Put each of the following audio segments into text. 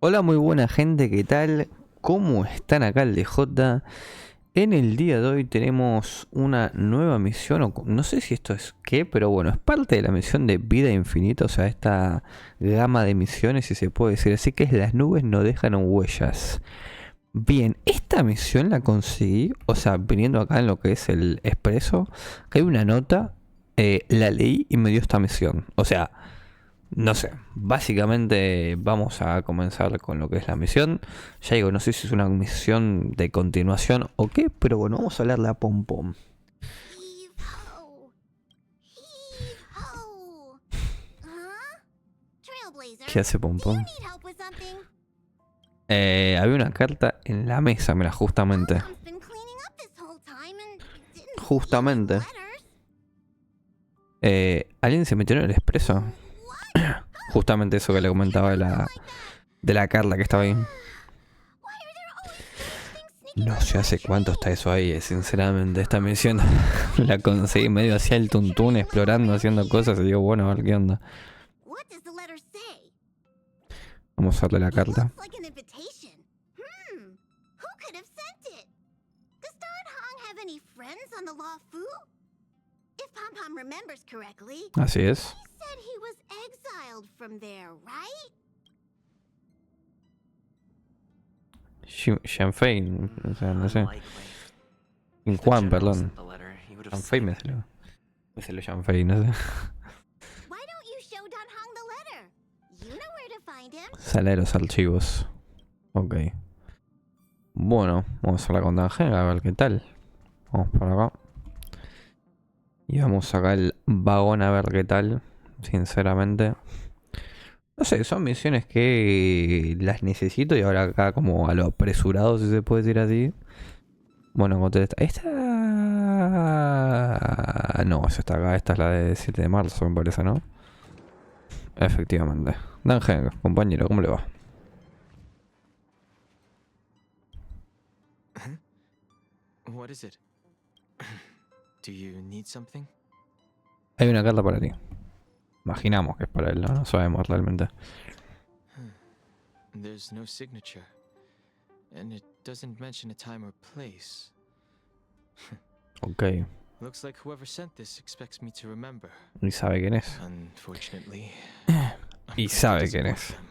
Hola, muy buena gente, ¿qué tal? ¿Cómo están acá el DJ? En el día de hoy tenemos una nueva misión, o no sé si esto es qué, pero bueno, es parte de la misión de Vida Infinita, o sea, esta gama de misiones, si se puede decir así, que es las nubes no dejan huellas. Bien, esta misión la conseguí, o sea, viniendo acá en lo que es el expreso, que hay una nota, la leí y me dio esta misión, o sea... No sé, básicamente vamos a comenzar con lo que es la misión. Ya digo, no sé si es una misión de continuación o qué, pero bueno, vamos a hablarle a Pom Pom. Heave ho! Heave ho! Huh? Trailblazer, ¿Qué hace Pom do you Pom? need help with something? Había una carta en la mesa, mira, justamente. Mom's been cleaning up this whole time and didn't see Justamente. any letters. ¿Alguien se metió en el expreso? What? Justamente eso que le comentaba de la Carla que estaba ahí. Why are there always strange things sneaking No onto sé our hace cuánto está trail? eso ahí, sinceramente. Esta misión la conseguí medio hacia el tuntún, explorando, haciendo cosas. Y digo, bueno, a ver qué onda. What does the letter say? Vamos a darle la It carta. looks like an invitation. Who could have sent it? Does Don Hong have any friends on the Law Fu? If Pom Pom remembers correctly, Así es. he said he was exiled from there, right? Shanfei, o sea, no sé. Juan, perdón. Shanfei me salió. Me salió Shanfei, no sé. Why don't you show Don Hong the letter? You know where to find him. Sala de los archivos. Ok. Bueno, vamos a la contagena a ver qué tal. Vamos por acá. Y vamos acá el vagón a ver qué tal. Sinceramente. No sé, son misiones que las necesito y ahora acá como a lo apresurado, si se puede decir así. Bueno, encontré esta. Esta... No, esa está acá. Esta es la de 7 de marzo, me parece, ¿no? Efectivamente. Dangen, compañero, ¿cómo le va? What is it? Do you need something? Hay una carta para ti. Imaginamos que es para él, ¿no? No sabemos realmente. There's no signature, and it doesn't mention a time or place. Ok. Looks like whoever sent this expects me to remember. Y sabe quién es. Unfortunately, Y I'm sabe going to quién disappoint es. them.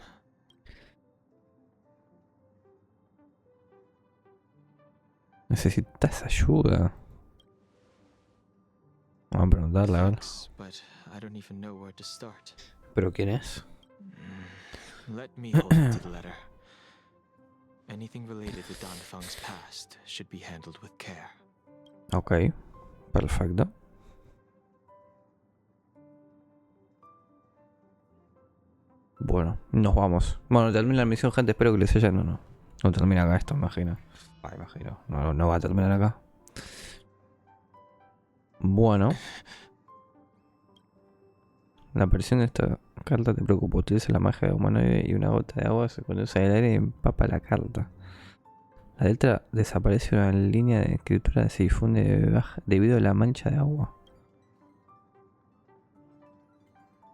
¿Necesitas ayuda? Vamos a preguntarle, a ver. Thanks, but I don't even know where to start. ¿Pero quién es? Let me hold on to the letter. Anything related to Don Feng's past should be handled with care. Ok. Perfecto. Bueno, nos vamos. Bueno, termina la misión, gente. Espero que les haya... No termina acá esto, imagino. Imagino. No va a terminar acá. Bueno. La presión de esta carta te preocupa. Utiliza la magia de humanoide y una gota de agua se conduce al aire y empapa la carta. La letra desaparece, una línea de escritura se difunde debido a la mancha de agua.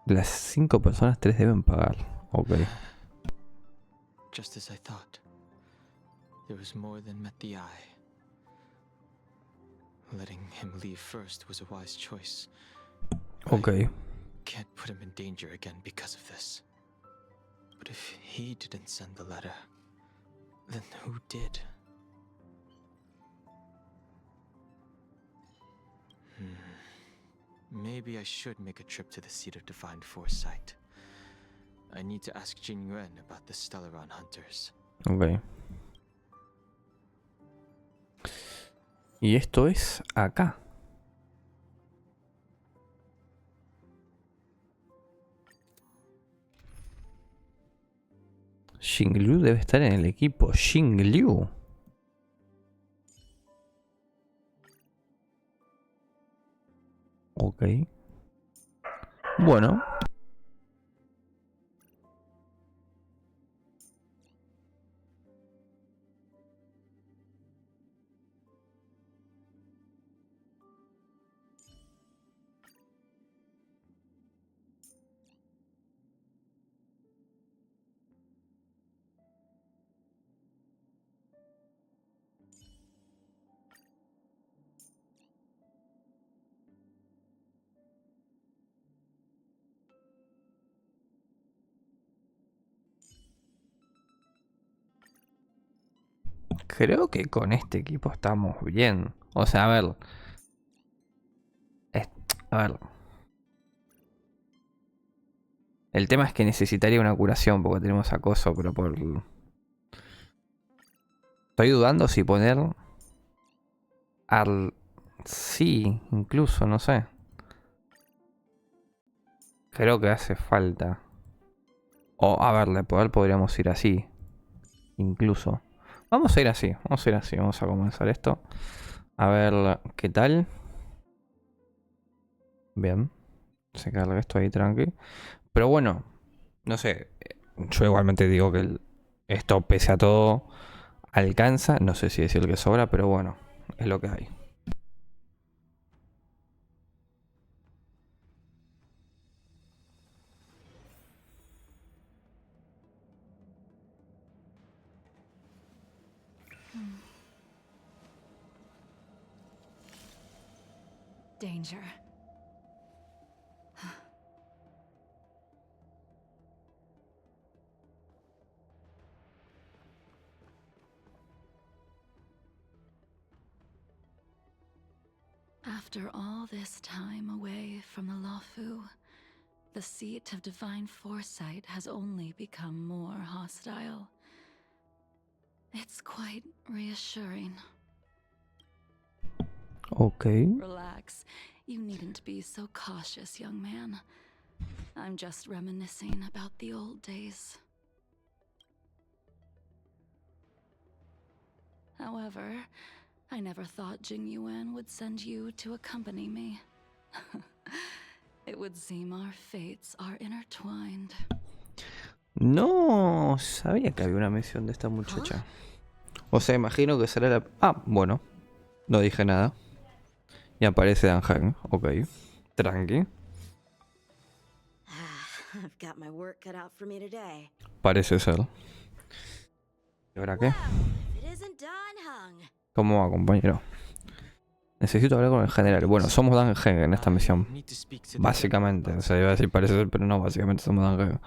De las 5 personas, 3 deben pagar. Ok. Just as I thought. There was more than met the eye. Letting him leave first was a wise choice. Ok. Can't put him in danger again because of this. But if he didn't send the letter, then who did? Maybe I should make a trip to the seat of divine foresight. I need to ask Jing Yuan about the Stellaron hunters. Ok. Y esto es acá. Jingliu debe estar en el equipo. Jingliu. Ok. Bueno. creo que con este equipo estamos bien. O sea, a ver. es- A ver. El tema es que necesitaría una curación porque tenemos acoso, pero por... Estoy dudando si poner... Sí, incluso, no sé. Creo que hace falta. O, a ver, de poder podríamos ir así. Incluso. Vamos a ir así, vamos a ir así. Vamos a comenzar esto. A ver, ¿qué tal? Bien. Se carga esto ahí tranqui. Pero bueno, no sé. Yo igualmente digo que esto, pese a todo, alcanza. No sé si decir que sobra, pero bueno, es lo que hay. Danger. After all this time away from the Luofu, the seat of divine foresight has only become more hostile. It's quite reassuring. Ok. Relax. You needn't be so cautious, young man. I'm just reminiscing about the old days. However, I never thought Jingliu would send you to accompany me. It would seem our fates are intertwined. No sabía que había una misión de esta muchacha. O sea, imagino que será la... Ah, bueno. No dije nada. Y aparece DEJAN. Ok. Tranqui. I've got my work cut out for me today. Parece ser. ¿Y ahora qué? Well, if it isn't Hung. ¿Cómo va, compañero? Necesito hablar con el general. Bueno, somos DEJAN en esta misión. I need to speak to the Básicamente. O sea, iba a decir parece ser, pero no. Básicamente somos DEJAN.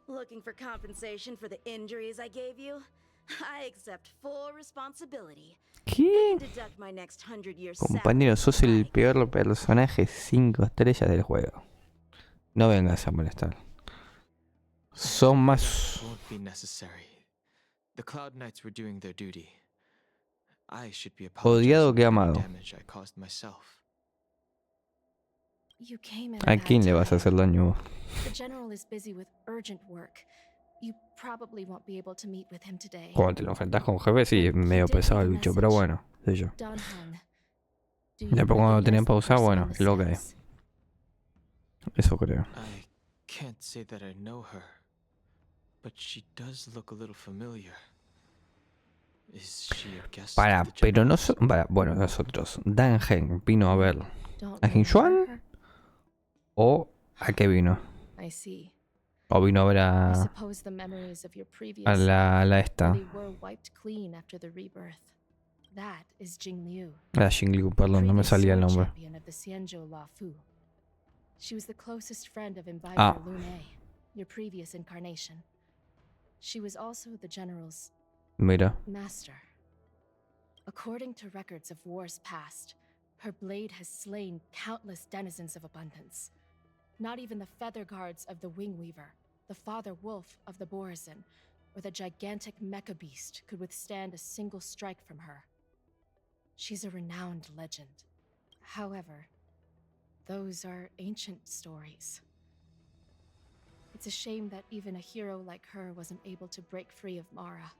Looking for compensation for the injuries I gave you? I accept full responsibility. ¿Qué? Deduct my next 100-year Compañero, sos el peor personaje 5 estrellas del juego. No vengas a molestar. Son más... won't be necessary. The Cloud Knights were doing their duty. I should be Odiado apologizing que for the amado. damage I caused myself. You came in ¿A quién le vas a hacer daño? The general is busy with urgent work. You probably won't be able to meet with him today. Cuando te lo enfrentas con jefe, sí, es medio pesado el bicho, pero bueno, sé yo. Don Hung, do Después you cuando lo tenía recognize the pausado, person bueno, on the es lo que hay. sands? Eso creo. I can't say that I know her, but she does look a little familiar. Is she a guest Para, of the pero no general's? para, bueno, nosotros. DEJAN vino a ver Don't ¿A Jinjuan? remember her? o ¿a qué vino? I see. O vino a ver I a suppose the memories of your previous la esta. really were wiped clean after the rebirth. That is Jingliu, La Jingliu, perdón, no me previous salía el sword nombre. champion of the Xianzhou Luofu. She was the closest friend of Imbiber Ah. Lune, your previous incarnation. She was also the general's Mira. master. According to records of wars past, her blade has slain countless denizens of abundance. Not even the feather guards of the Wingweaver, the father wolf of the Borazin, or the gigantic mecha beast could withstand a single strike from her. She's a renowned legend. However, those are ancient stories. It's a shame that even a hero like her wasn't able to break free of Mara.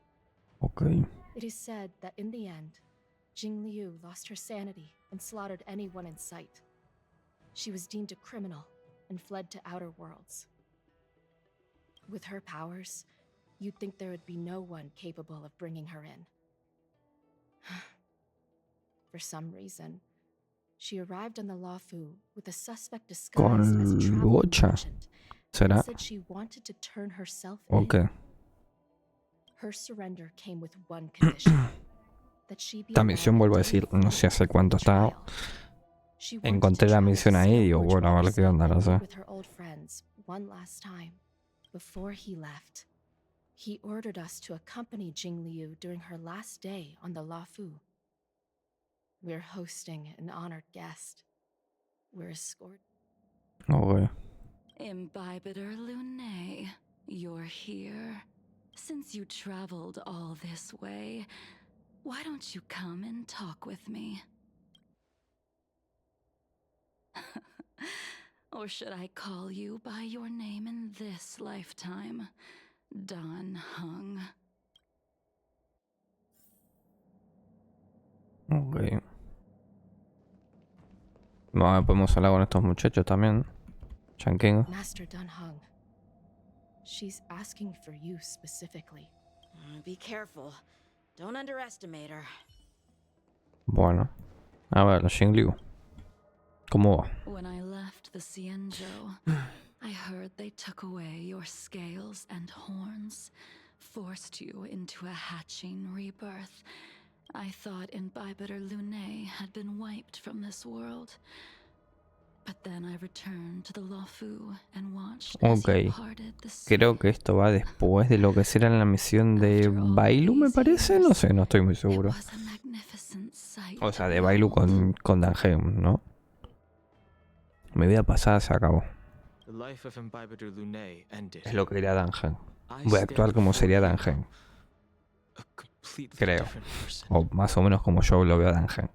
Ok. It is said that in the end, Jingliu lost her sanity and slaughtered anyone in sight. She was deemed a criminal and fled to outer worlds. With her powers, you'd think there would be no one capable of bringing her in. For some reason, she arrived on the Luofu with a suspect disguised as a traveling Luocha. merchant and ¿Será? said she wanted to turn herself Ok. in. Her surrender came with one condition. That she be Esta misión, allowed vuelvo a to decir, live no sé hace cuánto trial. está. She wanted Encontré to la travel misión ahí y digo, southward bueno, a ver qué to onda, no meet sé. with her old friends one last time before he left. He ordered us to accompany Jingliu during her last day on the Lafu. We're hosting an honored guest. We're escorted. Ok. Imbibitor Lunae, you're here. Since you traveled all this way, why don't you come and talk with me? Or should I call you by your name in this lifetime? Dan Hung. Ok. Bueno, podemos hablar con estos muchachos también. Chanking. Master Dunhung. She's asking for you specifically. Be careful. Don't underestimate her. Bueno. A ver, los Jingliu. ¿Cómo va? When I left the Xianzhou, I heard they took away your scales and horns, forced you into a hatching rebirth. I thought Imbibitor Lunae had been wiped from this world. But then I returned to the Lafu and watched as you parted the sea. Creo que esto va después de lo que será la misión de Bailu, me parece. No sé, no estoy muy seguro. O sea, de Bailu con Danheim, ¿no? Mi vida pasada se acabó. Es lo que era Danheim. Voy a actuar como sería Danheim. Creo. O más o menos como yo lo veo a Danheim.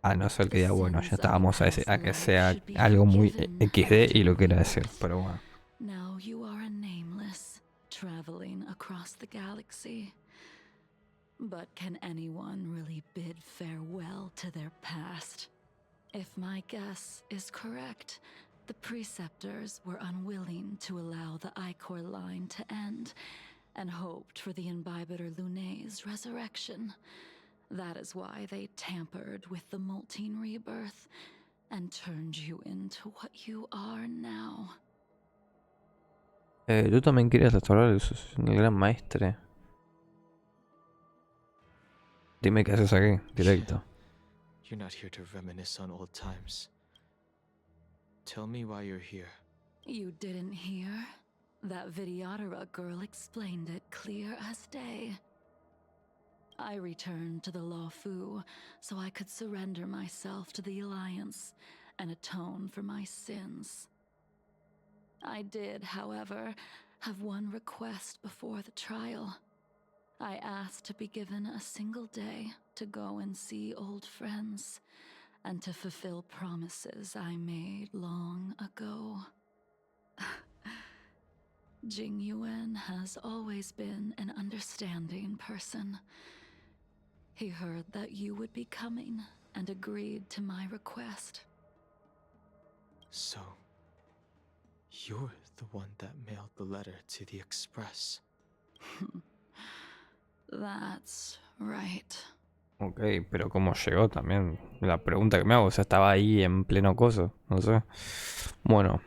A no ser que diga, bueno, ya estábamos a que sea algo muy XD y lo quiera decir, pero bueno. Now you are a nameless, traveling across the galaxy. But can anyone really bid farewell to their past? If my guess is correct, the preceptors were unwilling to allow the Ichor line to end, and hoped for the Imbibitor Lunae's resurrection. That is why they tampered with the molting rebirth and turned you into what you are now. Tú también querías restaurar el gran maestre. Dime qué haces aquí, directo. You're not here to reminisce on old times. Tell me why you're here. You didn't hear? That Vidyadhara girl explained it clear as day. I returned to the Lafu so I could surrender myself to the Alliance and atone for my sins. I did, however, have one request before the trial. I asked to be given a single day to go and see old friends and to fulfill promises I made long ago. Jingyuan has always been an understanding person. He heard that you would be coming and agreed to my request. So, you're the one that mailed the letter to the Express. That's right. Ok, pero ¿cómo llegó también? La pregunta que me hago, o sea, estaba ahí en pleno coso, no sé. Bueno.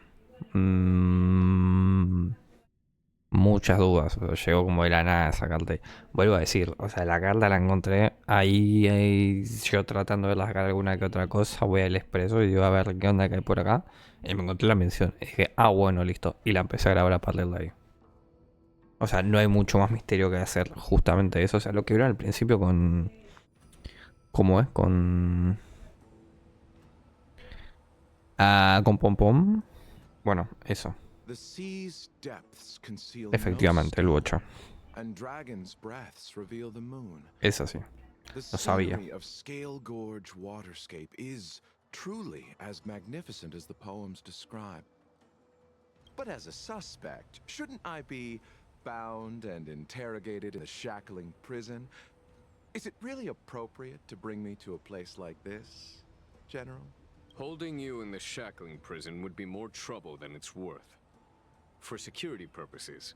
Muchas dudas, o sea, llegó como de la nada esa carta. Vuelvo a decir, o sea, la carta la encontré ahí, yo tratando de sacar alguna que otra cosa, voy al expreso y digo a ver qué onda que hay por acá. Y me encontré la mención. Y dije, bueno, listo. Y la empecé a grabar a partir de ahí. O sea, no hay mucho más misterio que hacer, justamente eso. O sea, lo que vieron al principio con... ¿Cómo es? Con Pom Pom. Bueno, eso. Efectivamente, el 8. Es así. Lo sabía. Truly as magnificent as the poems describe. But as a suspect, shouldn't I be bound and interrogated in a shackling prison? Is it really appropriate to bring me to a place like this, General? Holding you in the shackling prison would be more trouble than it's worth. For security purposes,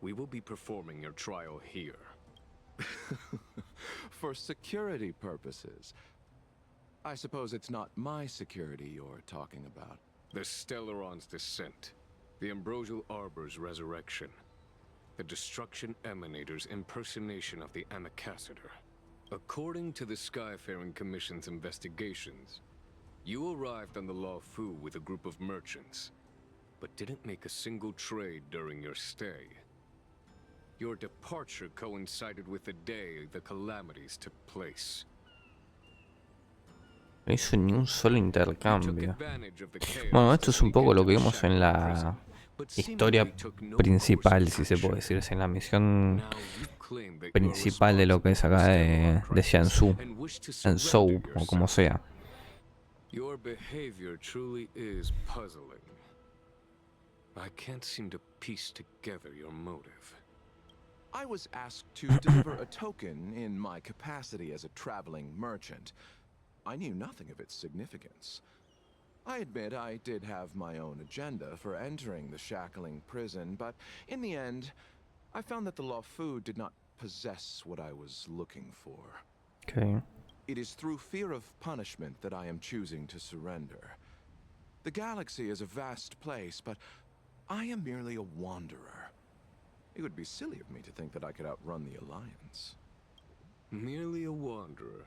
we will be performing your trial here. For security purposes? I suppose it's not my security you're talking about. The Stellaron's descent, the Ambrosial Arbor's resurrection, the Destruction Emanator's impersonation of the Amicassator. According to the Skyfaring Commission's investigations, you arrived on the Lafu with a group of merchants, but didn't make a single trade during your stay. Your departure coincided with the day the calamities took place. No hizo ni un solo You took intercambio. advantage of the chaos Bueno, to esto es un sneak poco lo into que the vimos en Shadow la Prison, but historia seemingly took no principal, course of si se puede action. decir, en la misión Now you claim that you are principal de lo que es acá responsible for de the Jiangsu, crisis and wish to Jiangsu, surrender o como yourself. sea. Your behavior truly is puzzling. I can't seem to piece together your motive. I was asked to deliver a token in my capacity as a traveling merchant. I knew nothing of its significance. I admit I did have my own agenda for entering the shackling prison, but in the end, I found that the Luofu did not possess what I was looking for. Okay. It is through fear of punishment that I am choosing to surrender. The galaxy is a vast place, but I am merely a wanderer. It would be silly of me to think that I could outrun the Alliance. Merely a wanderer.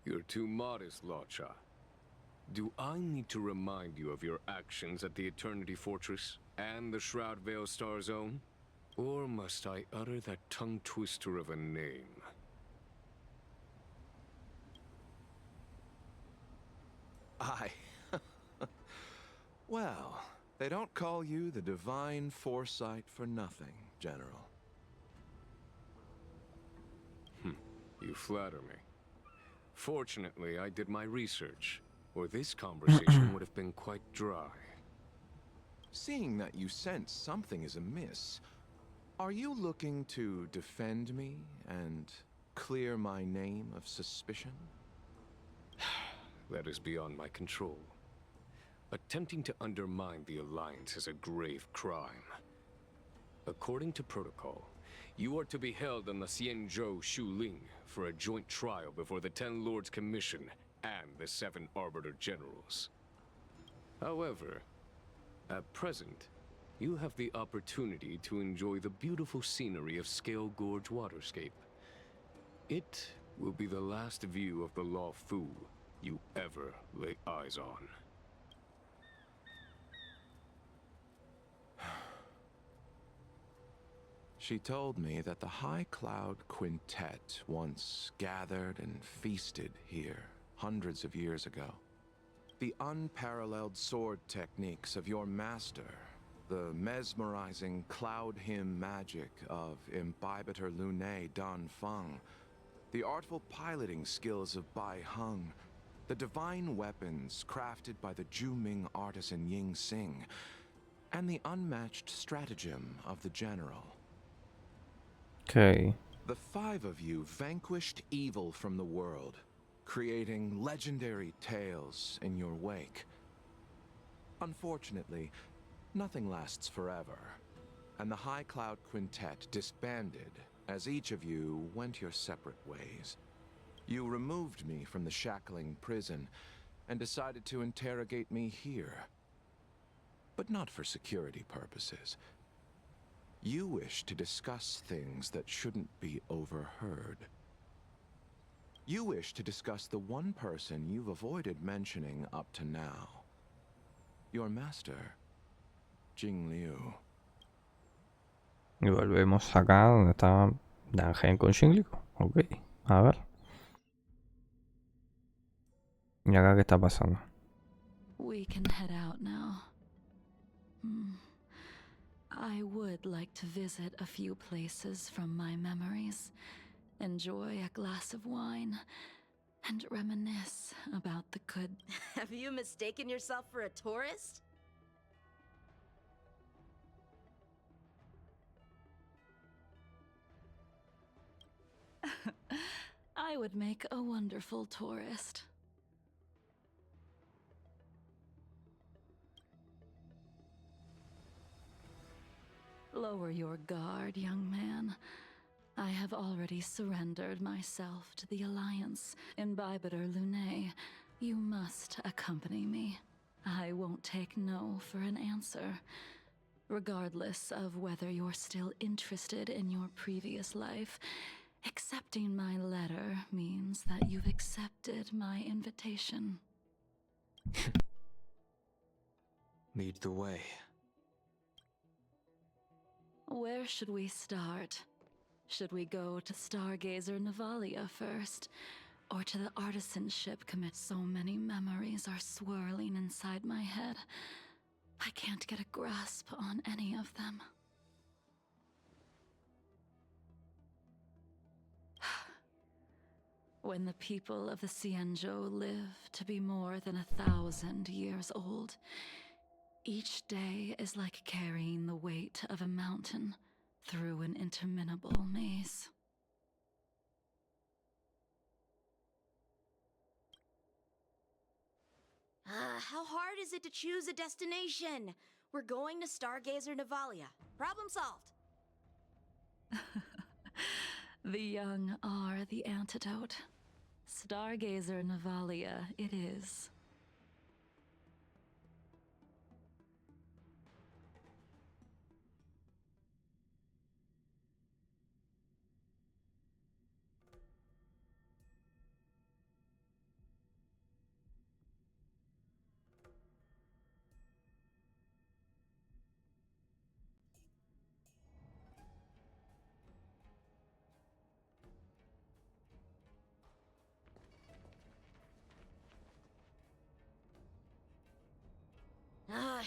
You're too modest, Locha. Do I need to remind you of your actions at the Eternity Fortress and the Shroud Veil Star Zone? Or must I utter that tongue twister of a name? Well, they don't call you the Divine Foresight for nothing, General. You flatter me. Fortunately, I did my research, or this conversation would have been quite dry. Seeing that you sense something is amiss, are you looking to defend me and clear my name of suspicion? That is beyond my control. Attempting to undermine the Alliance is a grave crime. According to protocol, you are to be held on the Xianzhou Shuling for a joint trial before the Ten Lords Commission and the 7 Arbiter Generals. However, at present, you have the opportunity to enjoy the beautiful scenery of Scale Gorge Waterscape. It will be the last view of the Luofu you ever lay eyes on. She told me that the High Cloud Quintet once gathered and feasted here hundreds of years ago. The unparalleled sword techniques of your master, the mesmerizing cloud hymn magic of Imbibitor Lune Dan Feng, the artful piloting skills of Bai Heng, the divine weapons crafted by the Juming artisan Ying Xing, and the unmatched stratagem of the general. Okay. The 5 of you vanquished evil from the world, creating legendary tales in your wake. Unfortunately, nothing lasts forever, and the High Cloud Quintet disbanded as each of you went your separate ways. You removed me from the shackling prison and decided to interrogate me here. But not for security purposes. You wish to discuss things that shouldn't be overheard. You wish to discuss the one person you've avoided mentioning up to now. Your master, Jingliu. Y volvemos acá donde estaba DEJAN con Jingliu. Ok, a ver. ¿Y acá qué está pasando? We can head out now. I would like to visit a few places from my memories, enjoy a glass of wine, and reminisce about the good. Have you mistaken yourself for a tourist? I would make a wonderful tourist. Lower your guard, young man. I have already surrendered myself to the Alliance. Imbibitor Lune, you must accompany me. I won't take no for an answer. Regardless of whether you're still interested in your previous life, accepting my letter means that you've accepted my invitation. Lead the way. Where should we start? Should we go to Stargazer Navalia first? Or to the artisan ship commit? So many memories are swirling inside my head. I can't get a grasp on any of them. When the people of the Xianzhou live to be more than 1,000 years old, each day is like carrying the weight of a mountain through an interminable maze. How hard is it to choose a destination? We're going to Stargazer Navalia. Problem solved. The young are the antidote. Stargazer Navalia it is.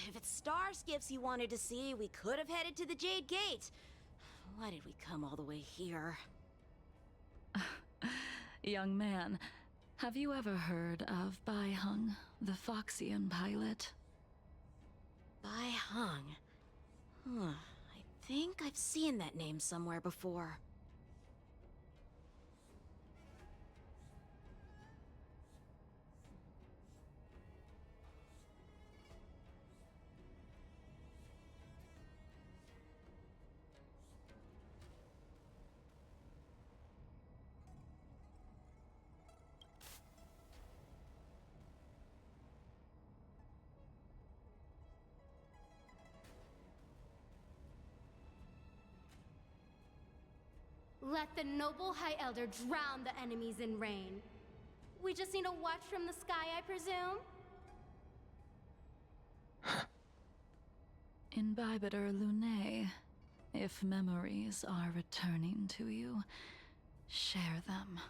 If it's star skiffs you wanted to see, we could have headed to the Jade Gate. Why did we come all the way here? Young man, have you ever heard of Bai Hung, the Foxian pilot? Bai Hung. I think I've seen that name somewhere before. Let the noble High Elder drown the enemies in rain. We just need a watch from the sky, I presume? Imbibitor Lunae, if memories are returning to you, share them.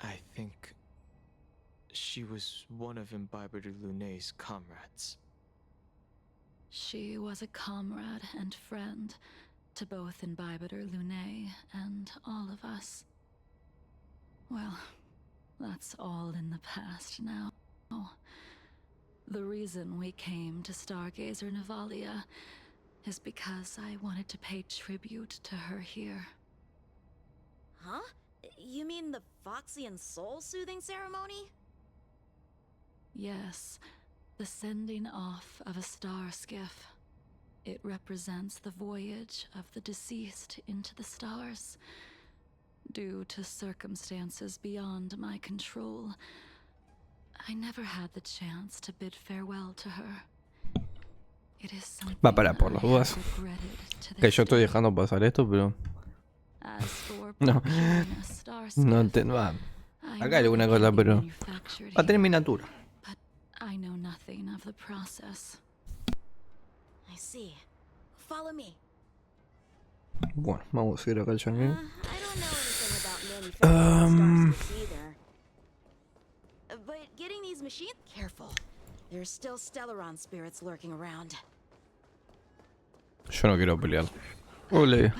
I think she was one of Imbibitor Lunae's comrades. She was a comrade and friend to both Imbibitor Lunae and all of us. Well, that's all in the past now. The reason we came to Stargazer Navalia is because I wanted to pay tribute to her here. Huh? You mean the Foxian soul-soothing ceremony? Yes, the sending off of a star skiff. It represents the voyage of the deceased into the stars. Due to circumstances beyond my control, I never had the chance to bid farewell to her. It is something Va para por las I dudas. have regretted to Que this yo estoy day. dejando pasar esto, pero As for no, procuring a star no skiff, entiendo. Va. I Acá hay know alguna it cosa, can be pero manufactured va a tener here, miniatura. but I know nothing of the process. I see. Follow me. Bueno, vamos a ir acá al I Jingliu. don't know anything about manufacturing star skiffs either. But getting these machines... Careful. There's still Stellaron spirits lurking around. Yo no quiero pelear. Ole.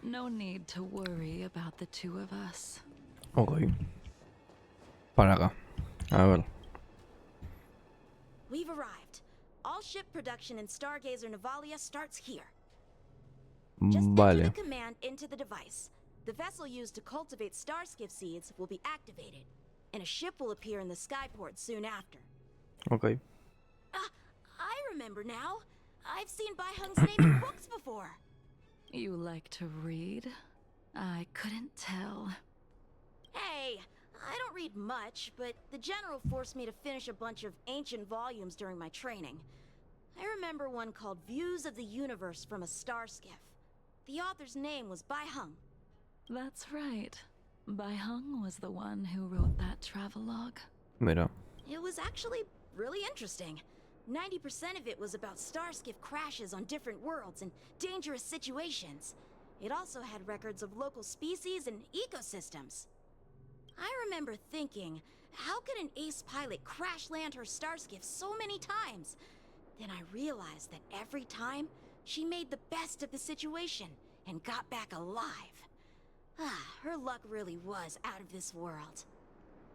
No need to worry about the two of us. Ok. Para acá. A ver. We've arrived. All ship production in Stargazer Navalia starts here. Just enter Vale. the command into the device. The vessel used to cultivate starskiff seeds will be activated, and a ship will appear in the skyport soon after. Ok. I remember now. I've seen Bai Hung's name in books before. You like to read? I couldn't tell. Hey, I don't read much, but the general forced me to finish a bunch of ancient volumes during my training. I remember one called Views of the Universe from a Star Skiff. The author's name was Bai Hung. That's right. Baiheng was the one who wrote that travelogue. Mira. It was actually really interesting. 90% of it was about starskiff crashes on different worlds and dangerous situations. It also had records of local species and ecosystems. I remember thinking, how could an ace pilot crash land her starskiff so many times? Then I realized that every time, she made the best of the situation and got back alive. Her luck really was out of this world.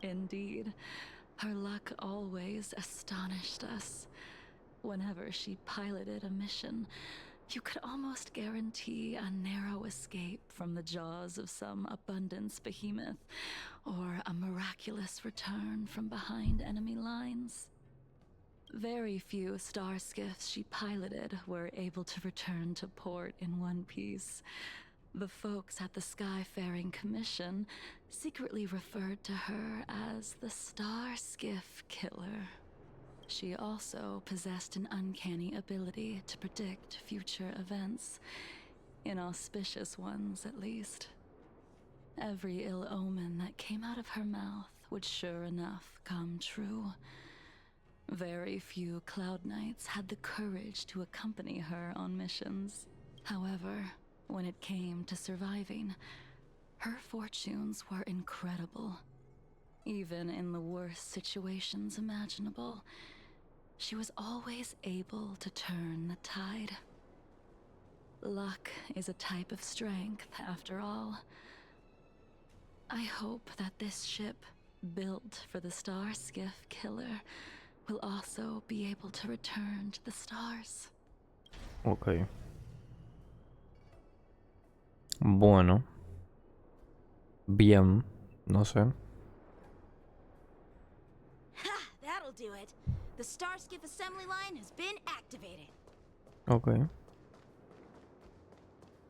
Indeed. Her luck always astonished us. Whenever she piloted a mission, you could almost guarantee a narrow escape from the jaws of some abundance behemoth, or a miraculous return from behind enemy lines. Very few starskiffs she piloted were able to return to port in one piece. The folks at the Skyfaring Commission secretly referred to her as the Star Skiff Killer. She also possessed an uncanny ability to predict future events, inauspicious ones at least. Every ill omen that came out of her mouth would sure enough come true. Very few Cloud Knights had the courage to accompany her on missions. However, when it came to surviving, her fortunes were incredible. Even in the worst situations imaginable, she was always able to turn the tide. Luck is a type of strength, after all. I hope that this ship, built for the Star Skiff Killer, will also be able to return to the stars. Ok. Bueno. Bien. No sé. Ha! That'll do it. The starskiff assembly line has been activated. Ok.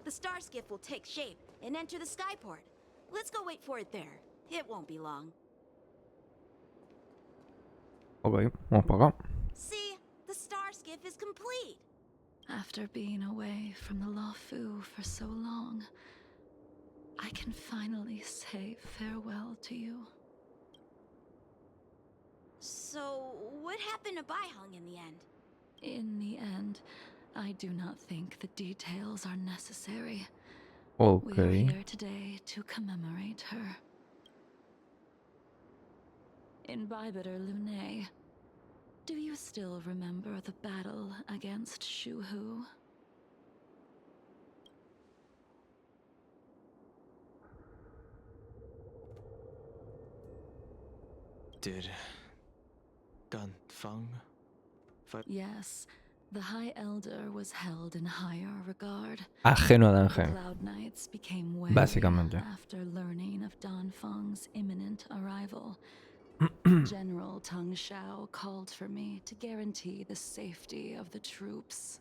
The starskiff will take shape and enter the skyport. Let's go wait for it there. It won't be long. Ok. Vamos para acá. See? The starskiff is complete. After being away from the Luofu for so long, I can finally say farewell to you. So, what happened to Baiheng in the end? In the end, I do not think the details are necessary. Ok. We are here today to commemorate her. In Bibiter Lune, do you still remember the battle against Shuhu? Did Danfeng fight? Yes, the High Elder was held in higher regard. Ajeno a The Dange. Cloud Knights became wary Básicamente. after learning of Danfeng's imminent arrival. General Teng Shao called for me to guarantee the safety of the troops.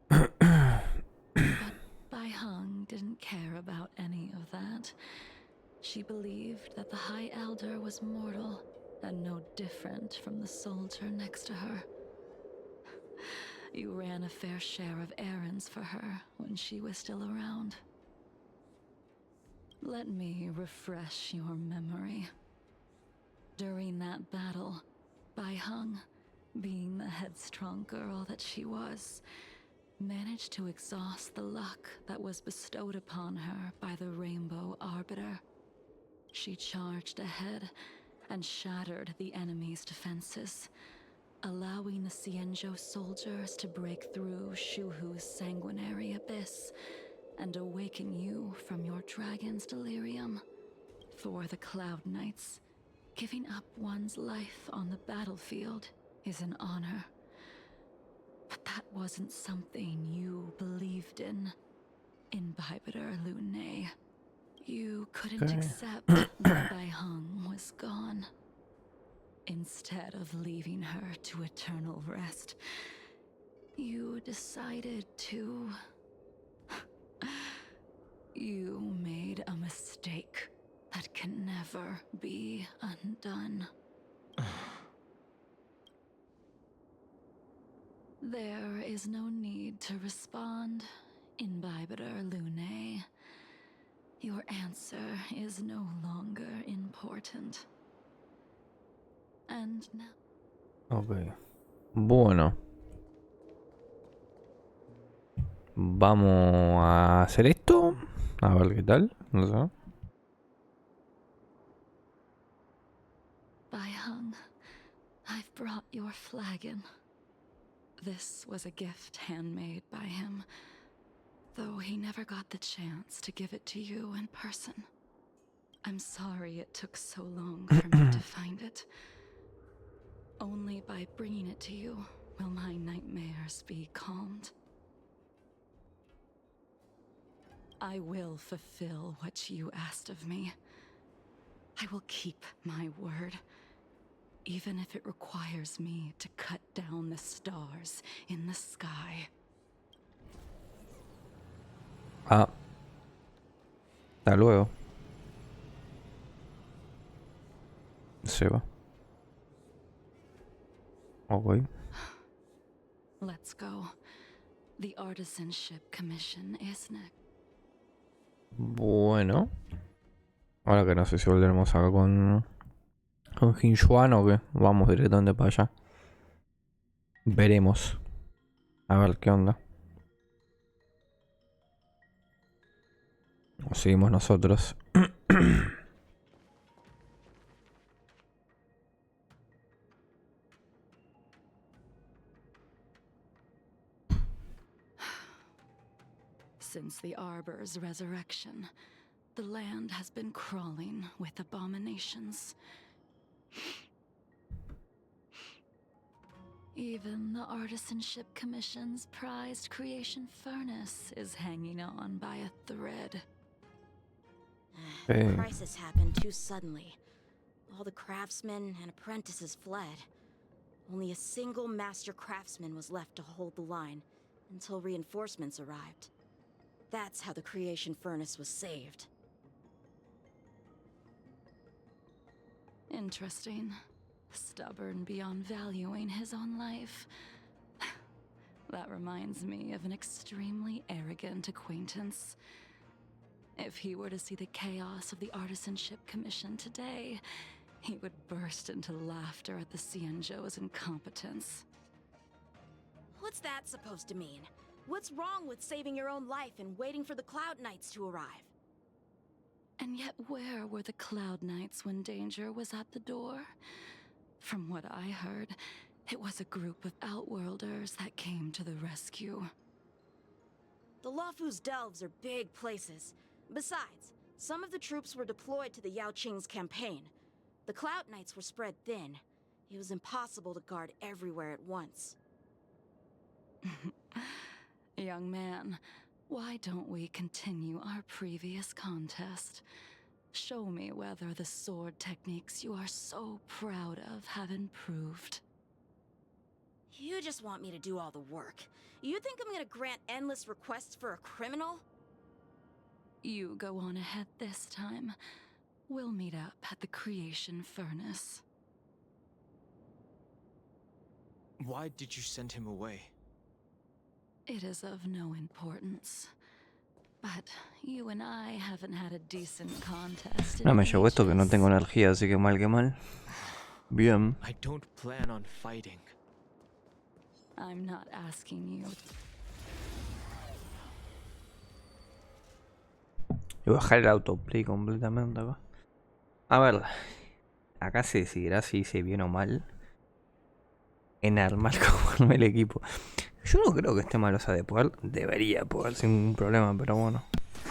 But Baiheng didn't care about any of that. She believed that the High Elder was mortal and no different from the soldier next to her. You ran a fair share of errands for her when she was still around. Let me refresh your memory. During that battle, Baiheng, being the headstrong girl that she was, managed to exhaust the luck that was bestowed upon her by the Rainbow Arbiter. She charged ahead and shattered the enemy's defenses, allowing the Xianzhou soldiers to break through Shuhu's sanguinary abyss and awaken you from your dragon's delirium. For the Cloud Knights, giving up one's life on the battlefield is an honor. But that wasn't something you believed in Bibiter Lune. You couldn't Okay. accept that Baiheng was gone. Instead of leaving her to eternal rest, you decided to... You made a mistake that can never be undone. There is no need to respond, Bibiter Lune. Your answer is no longer important. And now. Ok. Bueno. Vamos a hacer esto. A ver qué tal. No sé. Baihang, I've brought your flagon. This was a gift handmade by him, though he never got the chance to give it to you in person. I'm sorry it took so long for me to find it. Only by bringing it to you will my nightmares be calmed. I will fulfill what you asked of me. I will keep my word, even if it requires me to cut down the stars in the sky. Ah. Hasta luego. Se va. Ok. Let's go. The Artisanship Commission is next. Bueno. Ahora que no sé si volveremos acá con Jinjuan o que vamos directamente para allá. Veremos. A ver qué onda. O seguimos nosotros. Since the Arbor's resurrection, the land has been crawling with abominations. Even the Artisanship Commission's prized creation furnace is hanging on by a thread. Hey. The crisis happened too suddenly. All the craftsmen and apprentices fled. Only a single master craftsman was left to hold the line until reinforcements arrived. That's how the creation furnace was saved. Interesting. Stubborn beyond valuing his own life. That reminds me of an extremely arrogant acquaintance. If he were to see the chaos of the Artisanship Commission today, he would burst into laughter at the Xianzhou's incompetence. What's that supposed to mean? What's wrong with saving your own life and waiting for the Cloud Knights to arrive? And yet where were the Cloud Knights when danger was at the door? From what I heard, it was a group of Outworlders that came to the rescue. The Luofu's delves are big places. Besides, some of the troops were deployed to the Yao Qing's campaign. The Cloud Knights were spread thin. It was impossible to guard everywhere at once. Young man, why don't we continue our previous contest? Show me whether the sword techniques you are so proud of have improved. You just want me to do all the work. You think I'm gonna grant endless requests for a criminal? You go on ahead this time. We'll meet up at the creation furnace. Why did you send him away? It is of no importance. But you and I haven't had a decent contest in No me llevo esto que no ages. tengo energía, así que mal que mal. Bien. I don't plan on fighting. I'm not asking you. Voy a bajar el autoplay completamente acá. A ver. Acá se decidirá si hice bien o mal en armar como el equipo. Yo no creo que esté mal, o sea, de poder, debería poder sin ningún problema, pero bueno.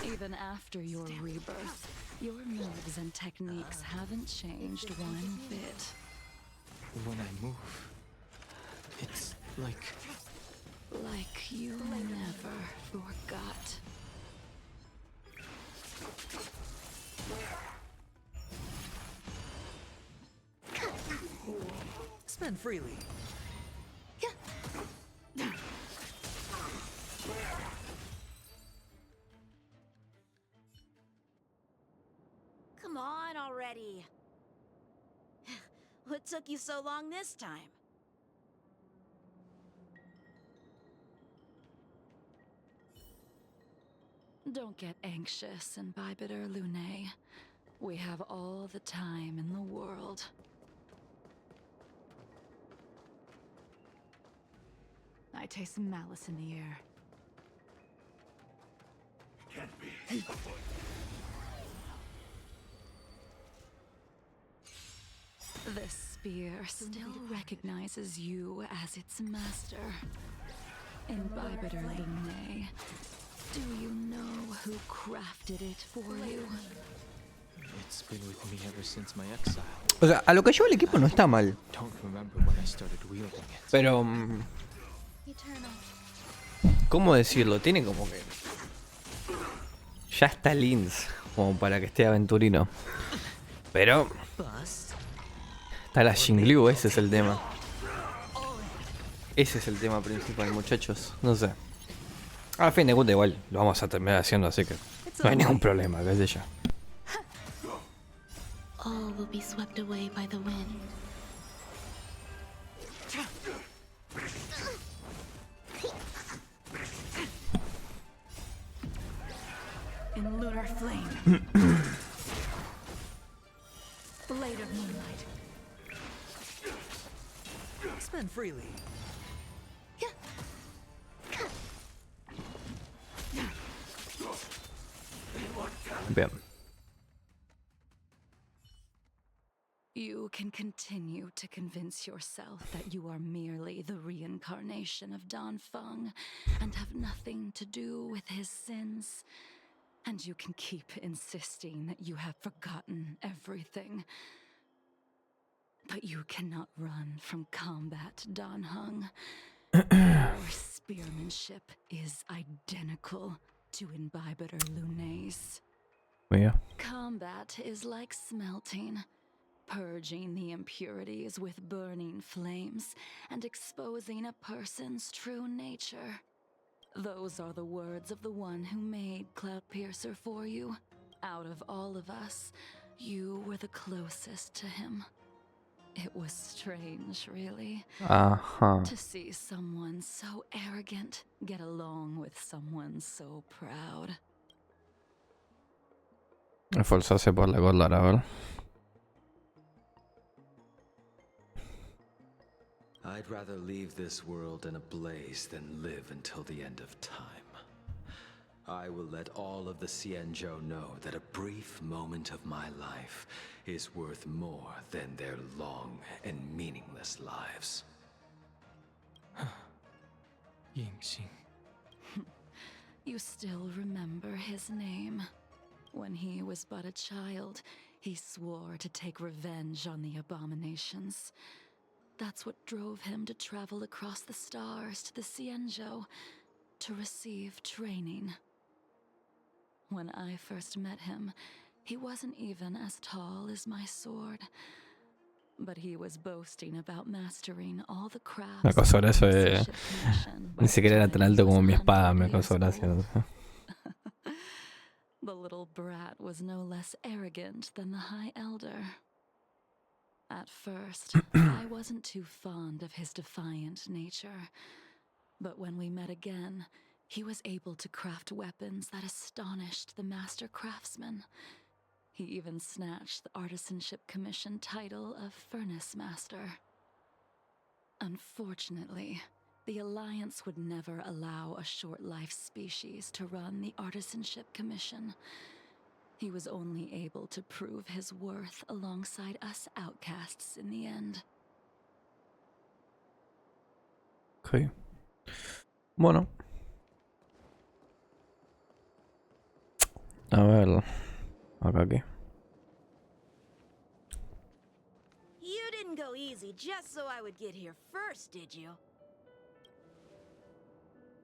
Even after your rebirth, your moves and techniques haven't changed one bit. When I move, it's like you never forgot. Spend freely. Come on already. What took you so long this time? Don't get anxious, Imbibitor Lunae. We have all the time in the world. I taste some malice in the air. Can't be. This spear still recognizes you as its master. Imbibitor Lunae. Do you know who crafted it for you? It's been with me ever since my exile. O sea, a lo que lleva el equipo no está mal. Don't remember when I started wielding it. Pero... ¿cómo decirlo? Tiene como que... ya está Lins, como para que esté aventurino. Pero... está la Jingliu, ese es el tema. Ese es el tema principal, muchachos. No sé. A fin de cuentas igual lo vamos a terminar haciendo, así que no hay ningún problema, qué sé yo. All will be swept away by the wind. In lunar flame. Blade of moonlight. Spend freely. Bien. You can continue to convince yourself that you are merely the reincarnation of Danfeng and have nothing to do with his sins. And you can keep insisting that you have forgotten everything. But you cannot run from combat, Danheng. Your spearmanship is identical to Imbibitor Lunae's. Yeah. Combat is like smelting, purging the impurities with burning flames and exposing a person's true nature. Those are the words of the one who made Cloudpiercer for you. Out of all of us, you were the closest to him. It was strange, really, to see someone so arrogant get along with someone so proud. Esforzarse por la cola, a ver. I'd rather leave this world in a blaze than live until the end of time. I will let all of the Xianzhou know that a brief moment of my life is worth more than their long and meaningless lives. Yingxing. You still remember his name. When he was but a child, he swore to take revenge on the abominations. That's what drove him to travel across the stars to the Xianzhou to receive training. When I first met him, he wasn't even as tall as my sword. But he was boasting about mastering all the crafts. Me causó gracia. Ni siquiera era tan alto como mi espada, me causó gracia. The little brat was no less arrogant than the High Elder. At first, I wasn't too fond of his defiant nature. But when we met again, he was able to craft weapons that astonished the master craftsman. He even snatched the Artisanship Commission title of Furnace Master. Unfortunately, the Alliance would never allow a short-life species to run the Artisanship Commission. He was only able to prove his worth alongside us outcasts in the end. Okay. Bueno. A ver. Acá aquí. You didn't go easy just so I would get here first, did you?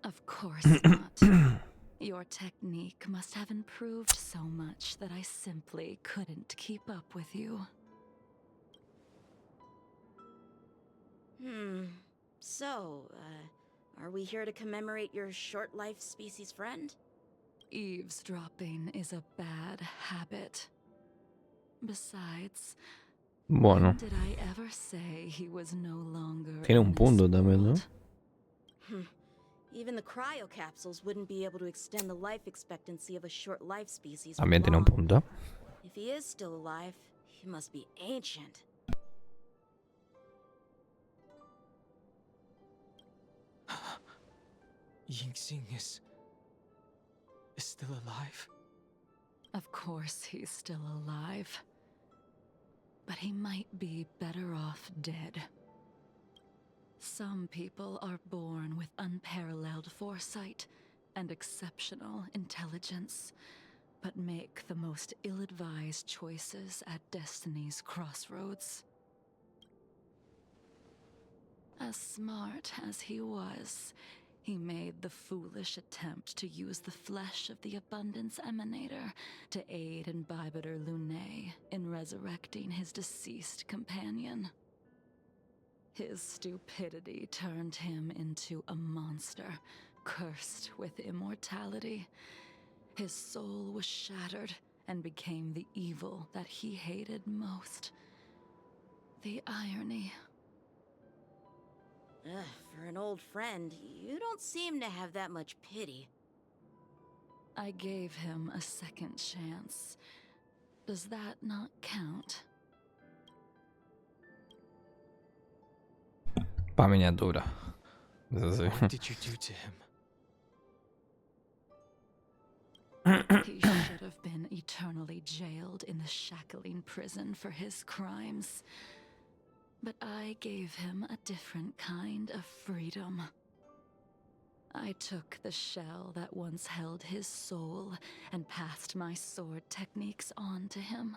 Of course not. Your technique must have improved so much that I simply couldn't keep up with you. So, are we here to commemorate your short-life species friend? Eavesdropping is a bad habit. Besides, Bueno. when did I ever say he was no longer Tiene un in punto this también, ¿no? world? Even the cryo capsules wouldn't be able to extend the life expectancy of a short life species for También tiene un long. punto. If he is still alive, he must be ancient. Yingxing is still alive? Of course he's still alive. But he might be better off dead. Some people are born with unparalleled foresight and exceptional intelligence, but make the most ill-advised choices at destiny's crossroads. As smart as he was, he made the foolish attempt to use the flesh of the Abundance Emanator to aid Imbibiter Lunae in resurrecting his deceased companion. His stupidity turned him into a monster, cursed with immortality. His soul was shattered and became the evil that he hated most. The irony. For an old friend, you don't seem to have that much pity. I gave him a second chance. Does that not count? Pa' miniatura. Es así. What did you do to him? He should have been eternally jailed in the shackling prison for his crimes. But I gave him a different kind of freedom. I took the shell that once held his soul and passed my sword techniques on to him.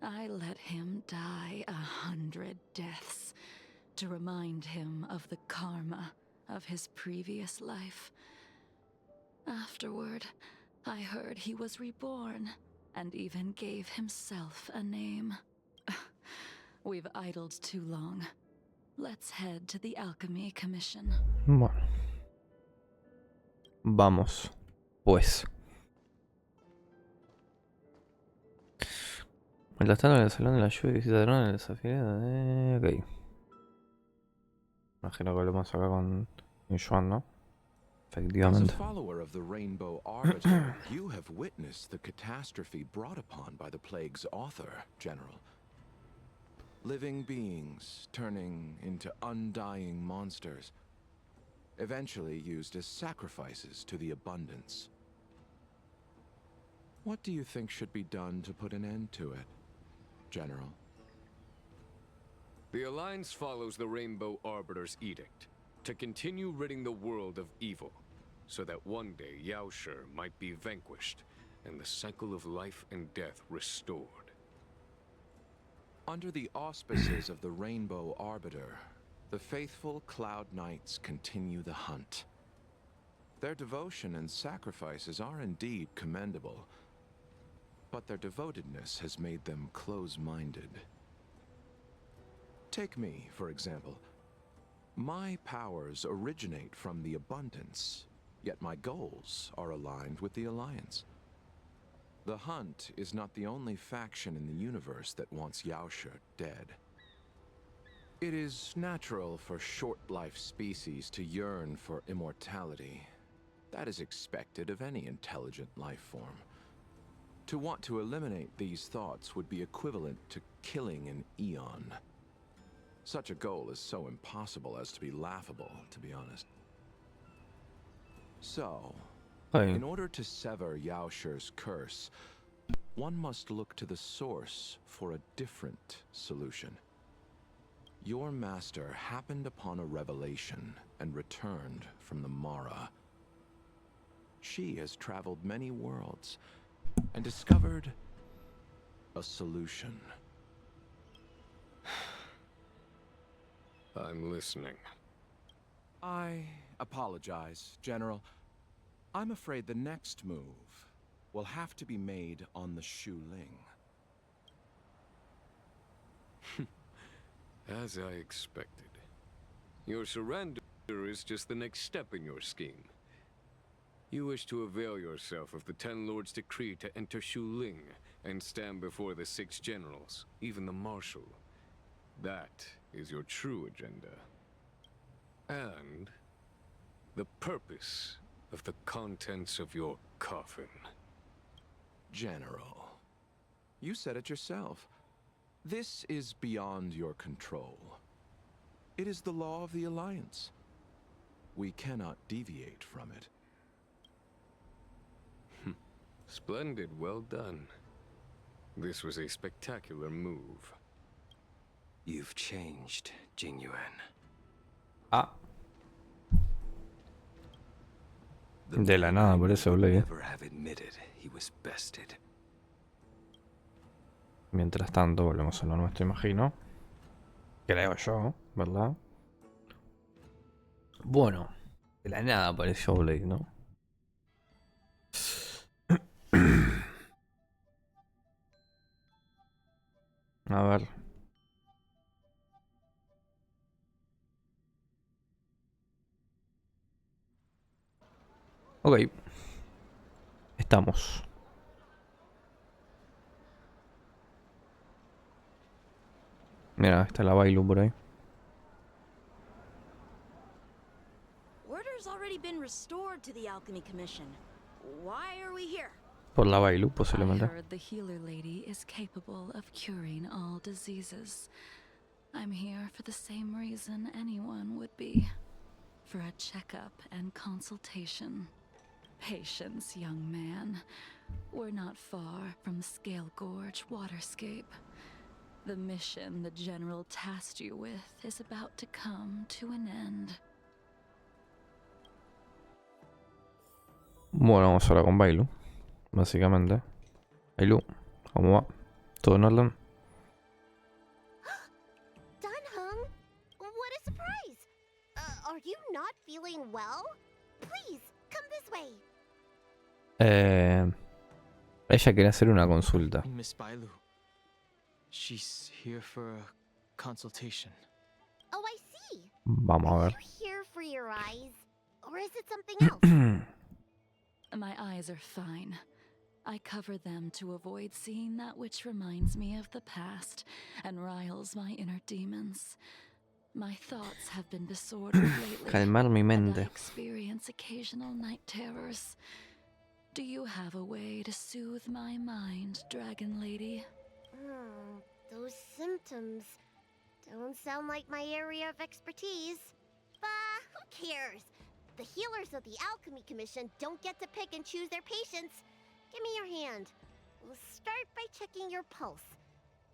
I let him die 100 deaths to remind him of the karma of his previous life. Afterward, I heard he was reborn and even gave himself a name. We've idled too long. Let's head to the Alchemy Commission. Bueno. Vamos. Pues. El estado en el salón de la lluvia y visita dron en el desafío. Ok. Imagino que hablamos acá con Yuan, ¿no? As a Efectivamente. follower of the Rainbow Arbiter, you have witnessed the catastrophe brought upon by the plague's author, General. Living beings turning into undying monsters, eventually used as sacrifices to the Abundance. What do you think should be done to put an end to it, General? The Alliance follows the Rainbow Arbiter's edict to continue ridding the world of evil, so that one day Yaoshi might be vanquished and the cycle of life and death restored. Under the auspices of the Rainbow Arbiter, the faithful Cloud Knights continue the hunt. Their devotion and sacrifices are indeed commendable, but their devotedness has made them close-minded. Take me, for example. My powers originate from the Abundance, yet my goals are aligned with the Alliance. The Hunt is not the only faction in the universe that wants Yaoshi dead. It is natural for short-life species to yearn for immortality. That is expected of any intelligent life form. To want to eliminate these thoughts would be equivalent to killing an eon. Such a goal is so impossible as to be laughable, to be honest. So, in order to sever Yaoshi's curse, one must look to the source for a different solution. Your master happened upon a revelation and returned from the Mara. She has traveled many worlds and discovered a solution. I'm listening. I apologize, General. I'm afraid the next move will have to be made on the Shu Ling. As I expected. Your surrender is just the next step in your scheme. You wish to avail yourself of the Ten Lords' decree to enter Shu Ling and stand before the 6 generals, even the Marshal. That is your true agenda. And The purpose of the contents of your coffin. General, you said it yourself. This is beyond your control. It is the law of the Alliance. We cannot deviate from it. Splendid, well done. This was a spectacular move. You've changed, Jingliu. Ah. De la nada, por eso, Blade. Never have admitted he was bested. Mientras tanto, volvemos a lo nuestro, imagino. Creo yo, ¿verdad? Bueno, de la nada apareció Blade, ¿no? A ver. Ok. Estamos. Mira, está la Bailu por ahí. Order's already been restored to the Alchemy Commission. Why are we here? Por la Bailu, I posiblemente. heard the healer lady is capable of curing all diseases. I'm here for the same reason anyone would be. For a checkup and consultation. Patience, young man. We're not far from Scale Gorge Waterscape. The mission the General tasked you with is about to come to an end. Bueno, vamos ahora con Bailu. Básicamente. Bailu, ¿cómo va? ¿Todo en orden? Dunhung, what a surprise! Are you not feeling well? Please, come this way. Ella quería hacer una consulta. Miss Bailu. She's here for a consultation. Oh, I see. Vamos a Are ver. you here for your eyes? Or is it something else? My eyes are fine. I cover them to avoid seeing that which reminds me of the past and riles my inner demons. My thoughts have been disordered lately. Calmar mi And I mente. experience occasional night terrors. Do you have a way to soothe my mind, Dragon Lady? Those symptoms don't sound like my area of expertise. But who cares? The healers of the Alchemy Commission don't get to pick and choose their patients. Give me your hand. We'll start by checking your pulse.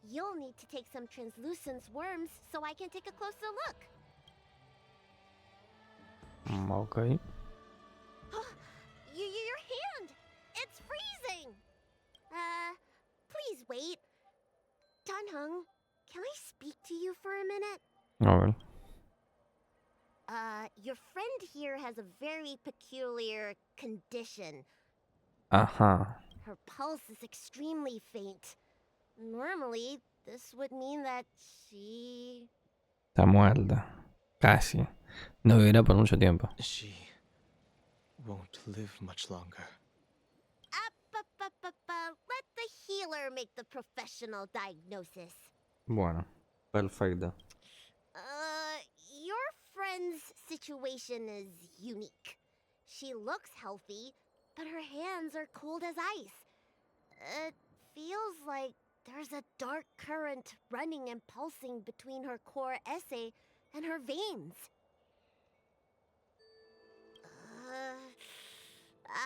You'll need to take some translucence worms so I can take a closer look. Ok. Your hand! It's freezing! Please wait. Dunhung, can I speak to you for a minute? A ver. Your friend here has a very peculiar condition. Ajá. Her pulse is extremely faint. Normally, this would mean that she... Está muerta. Casi. No vivirá por mucho tiempo. She won't live much longer. Let the healer make the professional diagnosis. Bueno. Perfecto. Your friend's situation is unique. She looks healthy, but her hands are cold as ice. It feels like there's a dark current running and pulsing between her core esse and her veins.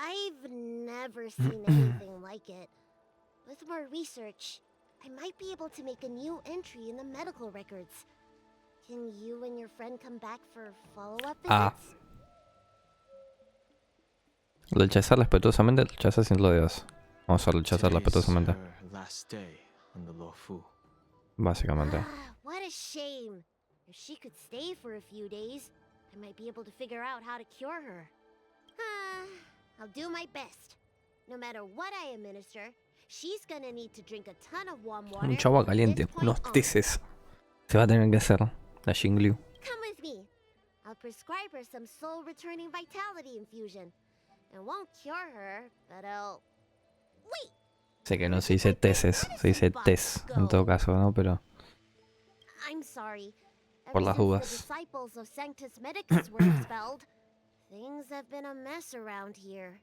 I've never seen anything like it. With more research, I might be able to make a new entry in the medical records. Can you and your friend come back for follow-up visits? Rechazar respetuosamente, rechazar sin rodeos. Vamos a rechazar Today's respetuosamente. her last day on the Luofu. Básicamente. What a shame. If she could stay for a few days, I might be able to figure out how to cure her. I'll do my best. No matter what I administer, she's gonna need to drink a ton of warm water. Mucha agua from caliente, this point unos on. teces. Se va a tener que hacer. La Jingliu. Come with me. I'll prescribe her some soul-returning vitality infusion. It won't cure her, but I'll... Wait! Sé que no se dice teces, se dice tes en todo caso, ¿no? Pero I'm sorry. Por Ever las since dudas. the disciples of Sanctus Medicus were expelled, Things have been a mess around here.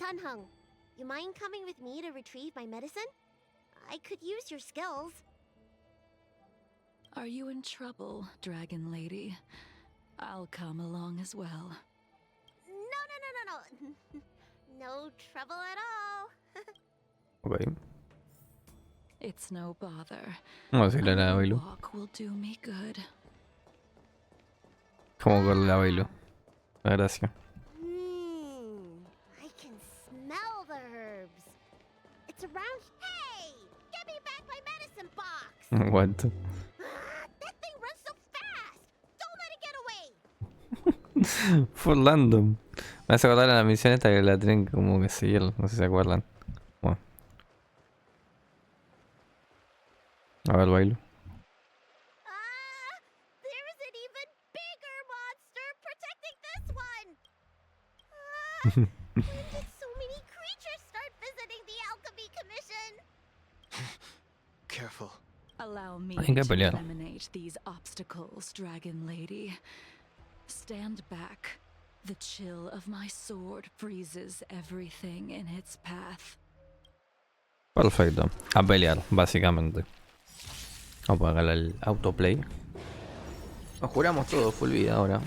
Tanhung, you mind coming with me to retrieve my medicine? I could use your skills. Are you in trouble, Dragon Lady? I'll come along as well. No. No trouble at all. Ok. It's no bother. Vamos a ir a la A Bailu. walk will do me good. ¿Cómo corre la Bailu? Gracias. I can smell the herbs. It's around. Hey! Give me back my medicine box! What? That thing runs so fast! Don't let it get away! Fue random. Me hace acordar a la misión esta que la tienen como que seguir. No sé si se acuerdan. Bueno. A ver, Bailu. There is an even bigger monster protecting this one! When did so many creatures start visiting the Alchemy Commission? Careful. Allow me Hay que to pelear. eliminate these obstacles, Dragon Lady. Stand back. The chill of my sword freezes everything in its path. Perfecto. A pelear, básicamente. Vamos a apagar el autoplay. Nos juramos todo full vida ahora.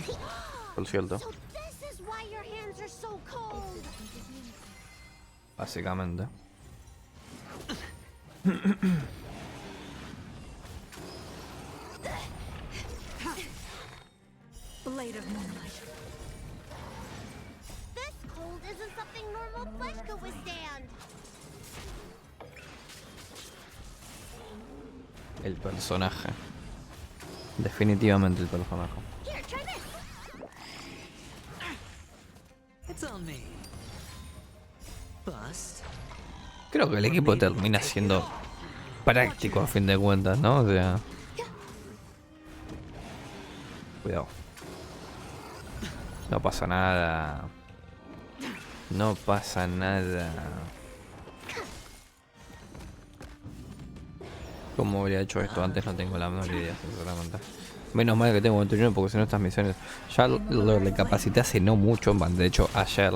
Por cierto. So this is why your hands are so cold! Básicamente. Blade of Moonlight. This cold isn't something normal flesh could withstand! El personaje. Definitivamente el personaje. Here, try this! It's on me. Bust. Creo que el equipo termina siendo práctico a fin de cuentas, ¿no? O sea... Cuidado. No pasa nada. No pasa nada. ¿Cómo habría hecho esto antes? No tengo la menor idea, sinceramente. Menos mal que tengo 21 porque si no estas misiones... Ya lo recapacité hace no mucho, de hecho ayer.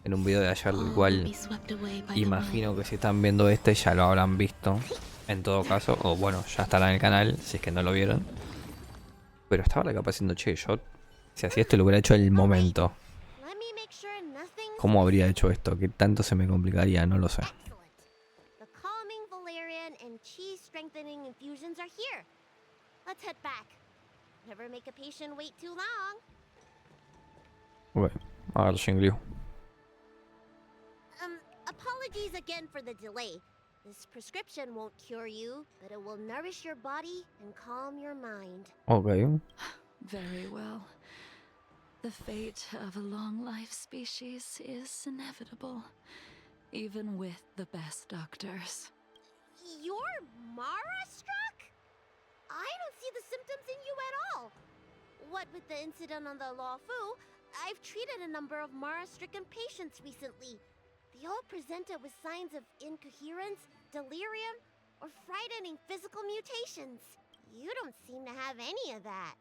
En un video de ayer, el cual imagino que si están viendo este ya lo habrán visto. En todo caso, o bueno, ya estará en el canal, si es que no lo vieron. Pero estaba recapacitando, che, yo... Si hacía esto lo hubiera hecho en el momento. Let me make sure nothing's ¿Cómo habría hecho esto? ¿Qué tanto se me complicaría? No lo sé. excellent. The calming valerian and chi strengthening infusions are here. Let's head back. Never make a patient wait too long. Bueno, a ver, Jingliu. Apologies again for the delay. This prescription won't cure you, but it will nourish your body and calm your mind. Ok. Very well. The fate of a long-life species is inevitable, even with the best doctors. You're Mara-struck? I don't see the symptoms in you at all. What with the incident on the Law Fu, I've treated a number of Mara-stricken patients recently. They all presented with signs of incoherence, delirium, or frightening physical mutations. You don't seem to have any of that.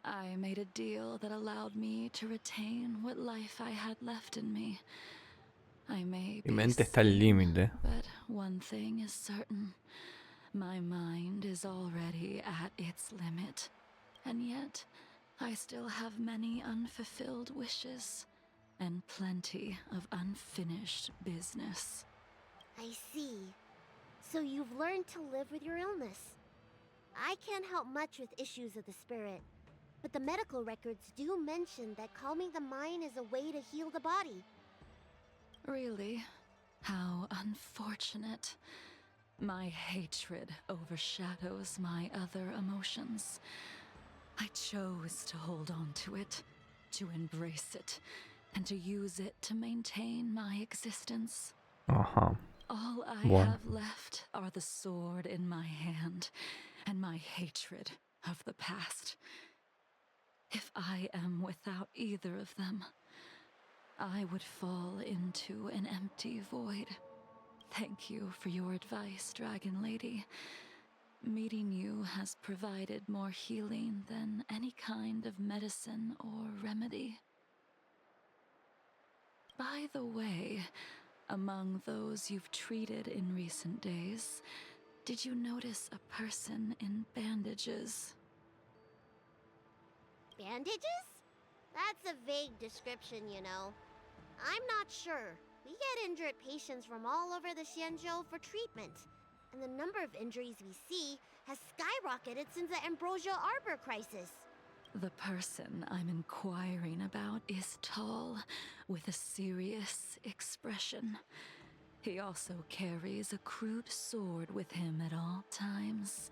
I made a deal that allowed me to retain what life I had left in me. I may Mi be mente está al sane, límite. but one thing is certain. My mind is already at its limit. And yet, I still have many unfulfilled wishes. And plenty of unfinished business. I see. So you've learned to live with your illness. I can't help much with issues of the spirit, but the medical records do mention that calming the mind is a way to heal the body. Really? How unfortunate. My hatred overshadows my other emotions. I chose to hold on to it, to embrace it, and to use it to maintain my existence. Ajá. All I Bueno. have left are the sword in my hand and my hatred of the past. If I am without either of them, I would fall into an empty void. Thank you for your advice, Dragon Lady. Meeting you has provided more healing than any kind of medicine or remedy. By the way, among those you've treated in recent days, did you notice a person in bandages? Bandages? That's a vague description, you know. I'm not sure. We get injured patients from all over the Xianzhou for treatment, and the number of injuries we see has skyrocketed since the Ambrosial Arbor crisis. The person I'm inquiring about is tall, with a serious expression. He also carries a crude sword with him at all times.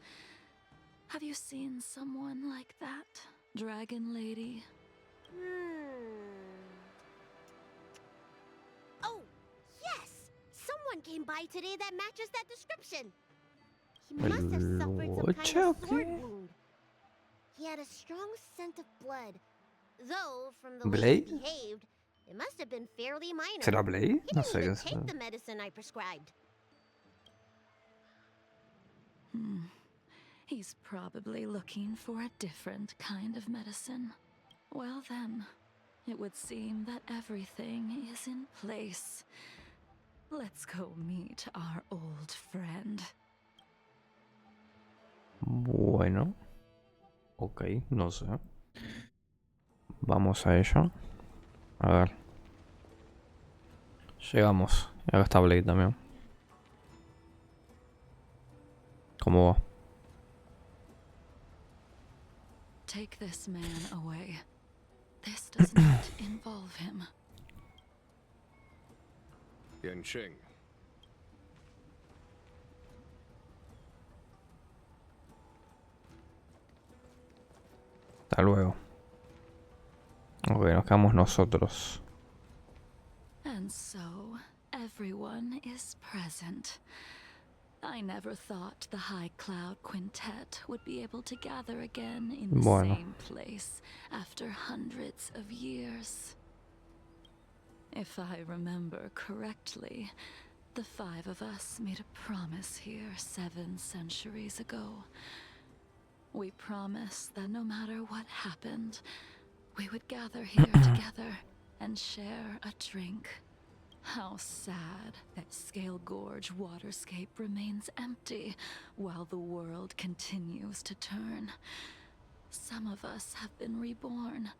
Have you seen someone like that, Dragon Lady? Oh, yes! Someone came by today that matches that description. He must have suffered some kind of sword wound. He had a strong scent of blood, though from the way he behaved, it must have been fairly minor. ¿Será Blade? He No didn't sé even qué take the es. medicine I prescribed. He's probably looking for a different kind of medicine. Well then, it would seem that everything is in place. Let's go meet our old friend. Bueno. Ok, no sé. Vamos a ello. A ver. Llegamos. Y acá está Blade también. ¿Cómo va? Take this man away. This does not involve him. Yansheng. Hasta luego. Ok, nos quedamos nosotros. And so, everyone is present. I never thought the High Cloud Quintet would be able to gather again in the same place after hundreds of years. If I remember correctly, the 5 of us made a promise here 7 centuries ago. We promised that no matter what happened, we would gather here together and share a drink. How sad that Scale Gorge waterscape remains empty while the world continues to turn. Some of us have been reborn,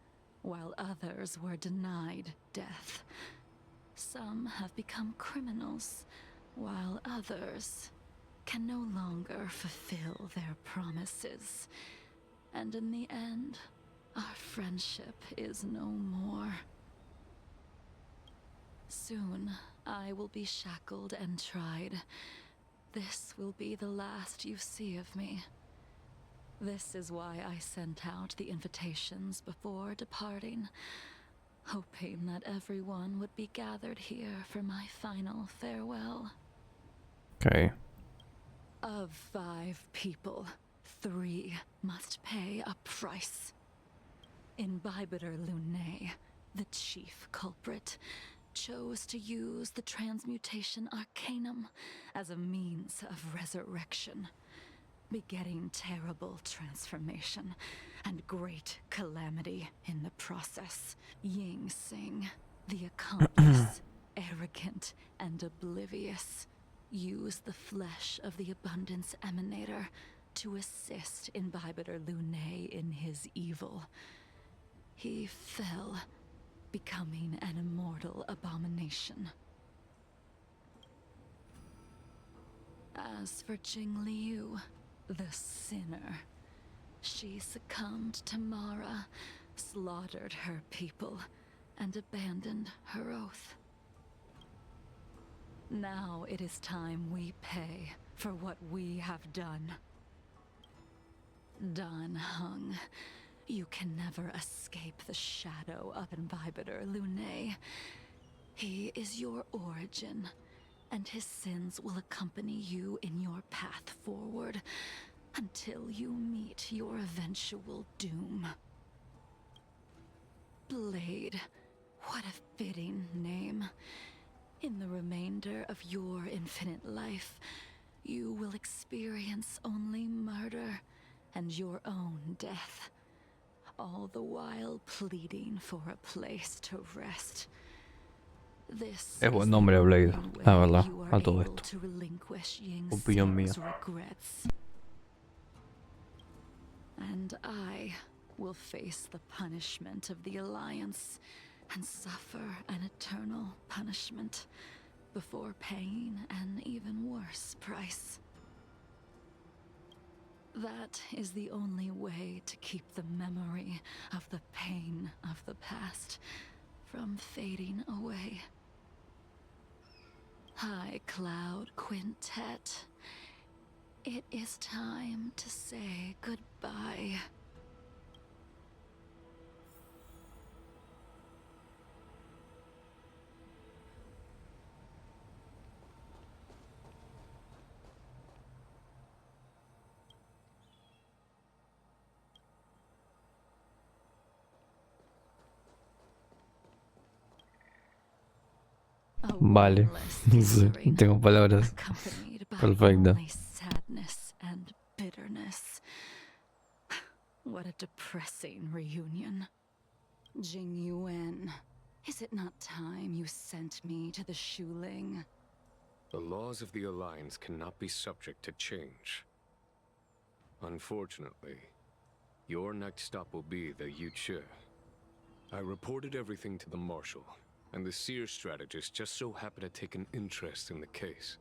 while others were denied death. Some have become criminals, while others can no longer fulfill their promises. And in the end, our friendship is no more. Soon, I will be shackled and tried. This will be the last you see of me. This is why I sent out the invitations before departing, hoping that everyone would be gathered here for my final farewell. Okay. Of 5 people, 3 must pay a price. Imbibitor Lunae, the chief culprit, chose to use the transmutation arcanum as a means of resurrection, begetting terrible transformation and great calamity in the process. Ying Sing, the accomplice, arrogant and oblivious, used the flesh of the Abundance Emanator to assist Imbibitor Lunae in his evil. He fell, becoming an immortal abomination. As for Jingliu, the sinner, she succumbed to Mara, slaughtered her people, and abandoned her oath. Now it is time we pay for what we have done. Dan Heng, you can never escape the shadow of Imbibitor Lunae. He is your origin, and his sins will accompany you in your path forward until you meet your eventual doom. Blade, what a fitting name. In the remainder of your infinite life, you will experience only murder and your own death, all the while pleading for a place to rest. This Es is buen the nombre Blade, only la way verdad, you are a todo able esto. to relinquish Ying Opinión mía. Xiao's regrets. And I will face the punishment of the Alliance and suffer an eternal punishment before paying an even worse price. That is the only way to keep the memory of the pain of the past from fading away. High Cloud Quintet, it is time to say goodbye. Vale, no tengo palabras. Perfecto. Sadness and bitterness. What a depressing reunion. Jingyuan, is it not time you sent me to the Shuling? The laws of the Alliance cannot be subject to change. Unfortunately, your next stop will be the Yuche. I reported everything to the Marshal, and the Seer strategist just so happened to take an interest in the case.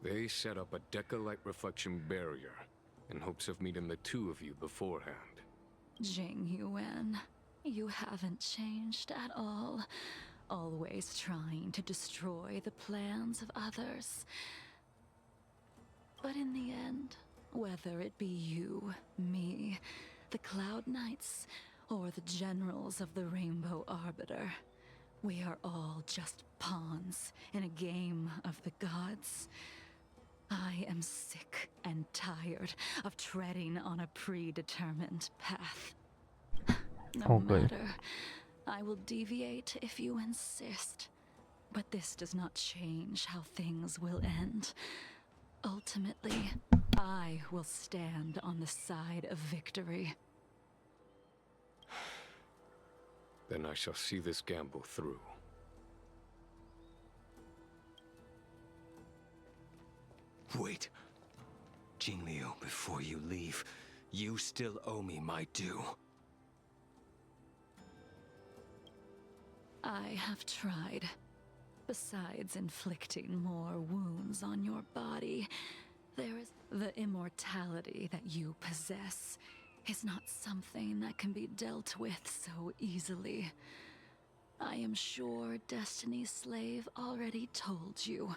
They set up a Deca-light reflection barrier in hopes of meeting the two of you beforehand. Jingyuan, you haven't changed at all. Always trying to destroy the plans of others. But in the end, whether it be you, me, the Cloud Knights, or the generals of the Rainbow Arbiter, we are all just pawns in a game of the gods. I am sick and tired of treading on a predetermined path. No matter, I will deviate if you insist. But this does not change how things will end. Ultimately, I will stand on the side of victory. Then I shall see this gamble through. Wait. Jingliu, before you leave, you still owe me my due. I have tried. Besides inflicting more wounds on your body, there is the immortality that you possess is not something that can be dealt with so easily. I am sure Destiny's Slave already told you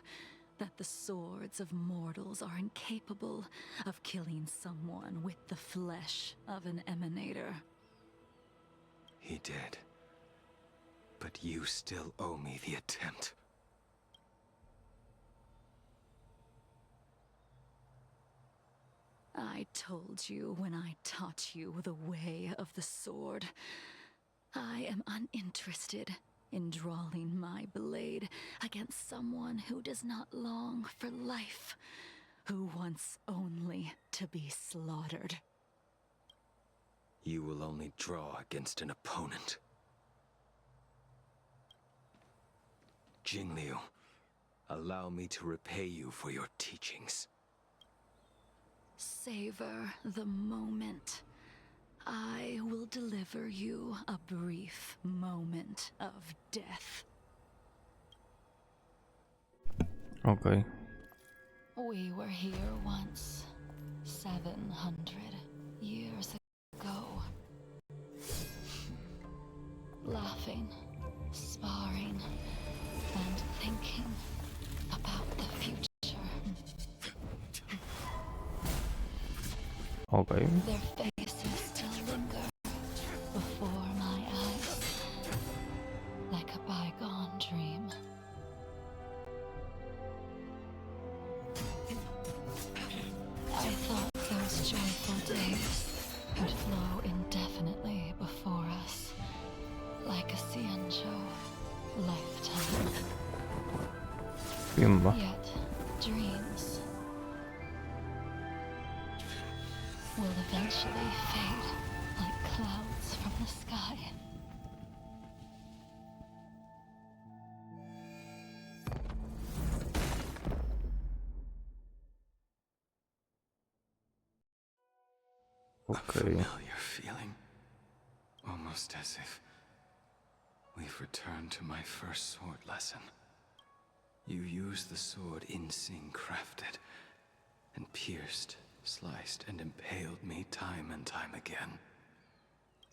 that the swords of mortals are incapable of killing someone with the flesh of an emanator. He did. But you still owe me the attempt. I told you when I taught you the way of the sword. I am uninterested in drawing my blade against someone who does not long for life, who wants only to be slaughtered. You will only draw against an opponent. Jingliu, allow me to repay you for your teachings. Savor the moment. I will deliver you a brief moment of death. Okay. We were here once, 700 years ago. Laughing, sparring, and thinking about the future. Okay. Their faces still linger before my eyes, like a bygone dream. I thought those joyful days would flow indefinitely before us, like a Xianzhou lifetime. Bimba. Yet, dreams will eventually fade like clouds from the sky. A familiar feeling. Almost as if we've returned to my first sword lesson. You used the sword Insing crafted, and pierced, sliced, and impaled me time and time again.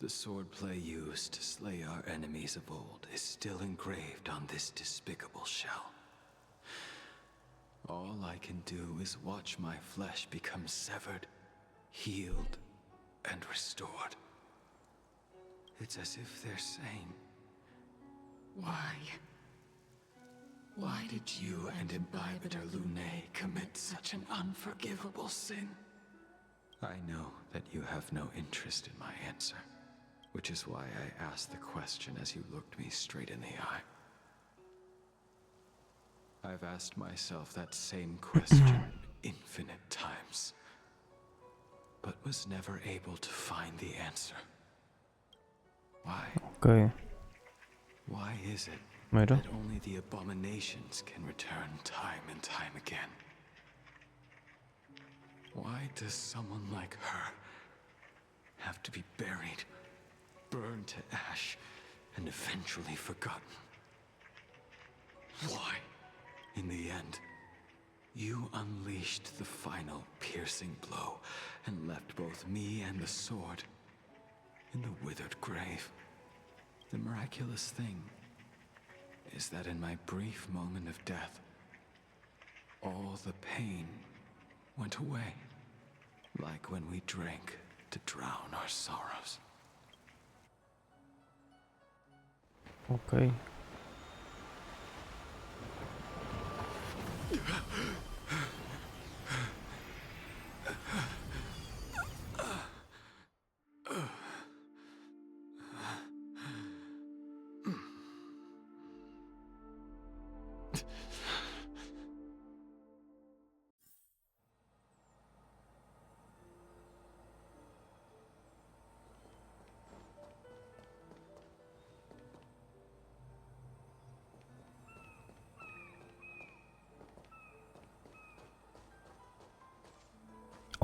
The swordplay used to slay our enemies of old is still engraved on this despicable shell. All I can do is watch my flesh become severed, healed, and restored. It's as if they're saying, why? Why did you and Imbibitor Lunae commit such an unforgivable sin? I know that you have no interest in my answer, which is why I asked the question as you looked me straight in the eye. I've asked myself that same question infinite times, but was never able to find the answer. Why? Okay. Why is it Mira. that only the abominations can return time and time again? Why does someone like her have to be buried, burned to ash, and eventually forgotten? Why? In the end, you unleashed the final piercing blow and left both me and the sword in the withered grave. The miraculous thing is that in my brief moment of death, all the pain went away, like when we drank to drown our sorrows. Okay.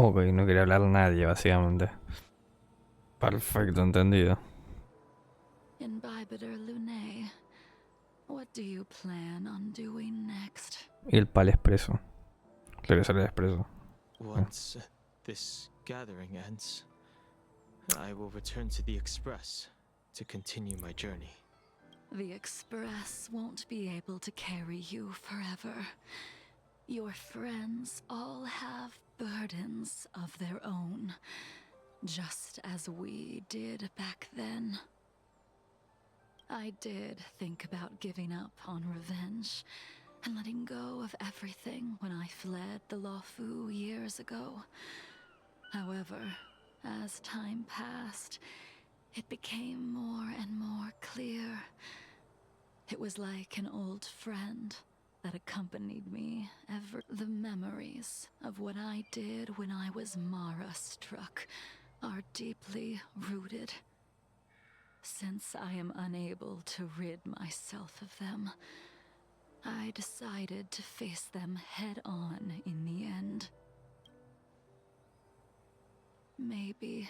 Ok, no quería hablar nadie, básicamente. Perfecto, entendido. Imbibitor Lunae, what do you plan on doing next? Ir para el expreso. Regresar al expreso. Once this gathering ends, I will return to the Express to continue my journey. The Express won't be able to carry you forever. Your friends all have burdens of their own, just as we did back then. I did think about giving up on revenge and letting go of everything when I fled the Luofu years ago. However, as time passed, it became more and more clear. It was like an old friend that accompanied me ever. The memories of what I did when I was Mara-struck are deeply rooted. Since I am unable to rid myself of them, I decided to face them head-on in the end. Maybe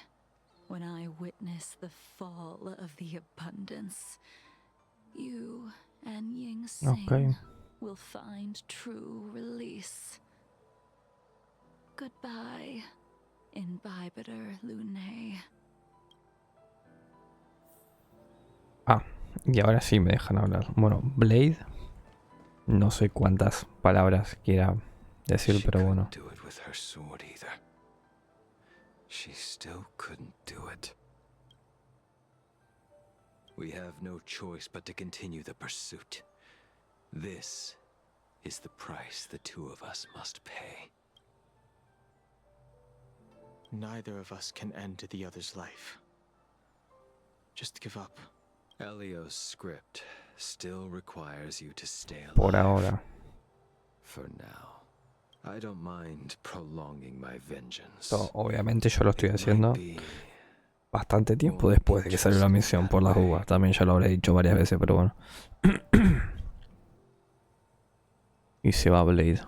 when I witness the fall of the abundance, you and Ying Sing will find true release. Goodbye, Imbibitor Lunae. Ah, y ahora sí me dejan hablar. Bueno, Blade, no sé cuántas palabras quiera decir, pero bueno. She still couldn't do it. We have no choice but to continue the pursuit. This is the price the two of us must pay. Neither of us can end the other's life. Just give up. Elio's script still requires you to stay alive. Por ahora. For now. I don't mind prolonging my vengeance. So, obviamente yo lo estoy haciendo bastante tiempo después de que salió la misión por las uvas. También ya lo habré dicho varias veces, pero bueno. Y se va Blade.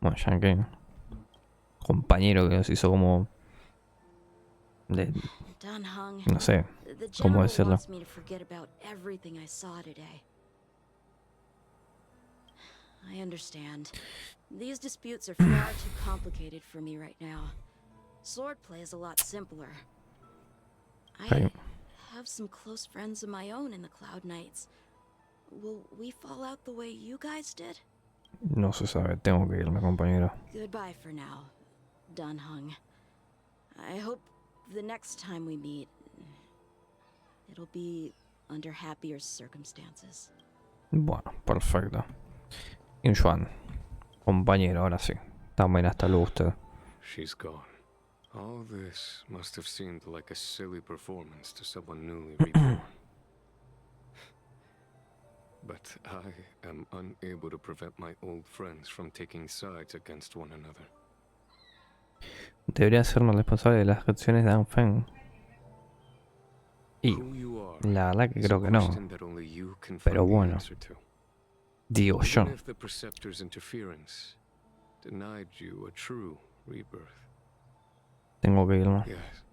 Bueno, ya que compañero que nos hizo como Dan Hung, no sé the cómo general decirlo. wants me to forget about everything I saw today. I understand. These disputes are far too complicated for me right now. Swordplay is a lot simpler. Okay. I have some close friends of my own in the Cloud Knights. Will we fall out the way you guys did? No se sabe, tengo que irme, compañero. Goodbye for now, Dan Hung. I hope the next time we meet, it'll be under happier circumstances. Bueno, perfecto. Injuan, compañero, ahora sí. También hasta luego usted. She's gone. All this must have seemed like a silly performance to someone newly reborn. But I am unable to prevent my old friends from taking sides against one another. Debería sernos responsable de las acciones de Anfeng. Y la verdad que creo que no. Pero bueno, digo yo. Even if the Preceptor's interference denied you a true rebirth. Tengo que irme. Yes.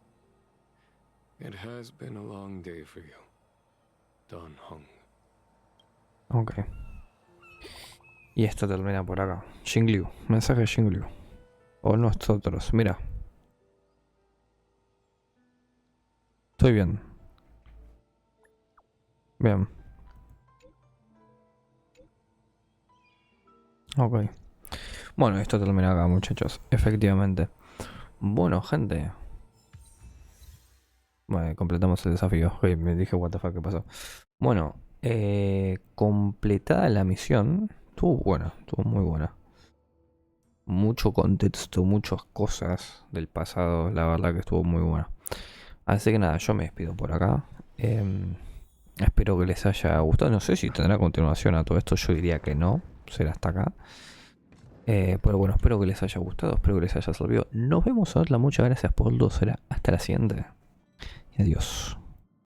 It has been a long day for you, Dan Hung. Ok. Y esto termina por acá. Jingliu, mensaje de Jingliu. O nosotros, mira. Estoy bien. Bien. Ok. Bueno, esto termina acá, muchachos. Efectivamente. Bueno, gente. Bueno, completamos el desafío. Okay, me dije, what the fuck, ¿qué pasó? Bueno, completada la misión. Estuvo buena, estuvo muy buena. Mucho contexto, muchas cosas del pasado. La verdad que estuvo muy buena. Así que nada, yo me despido por acá. Espero que les haya gustado. No sé si tendrá continuación a todo esto. Yo diría que no. Será hasta acá. Pero bueno, espero que les haya gustado. Espero que les haya servido. Nos vemos a otra. Muchas gracias por todo. Será hasta la siguiente. Y adiós.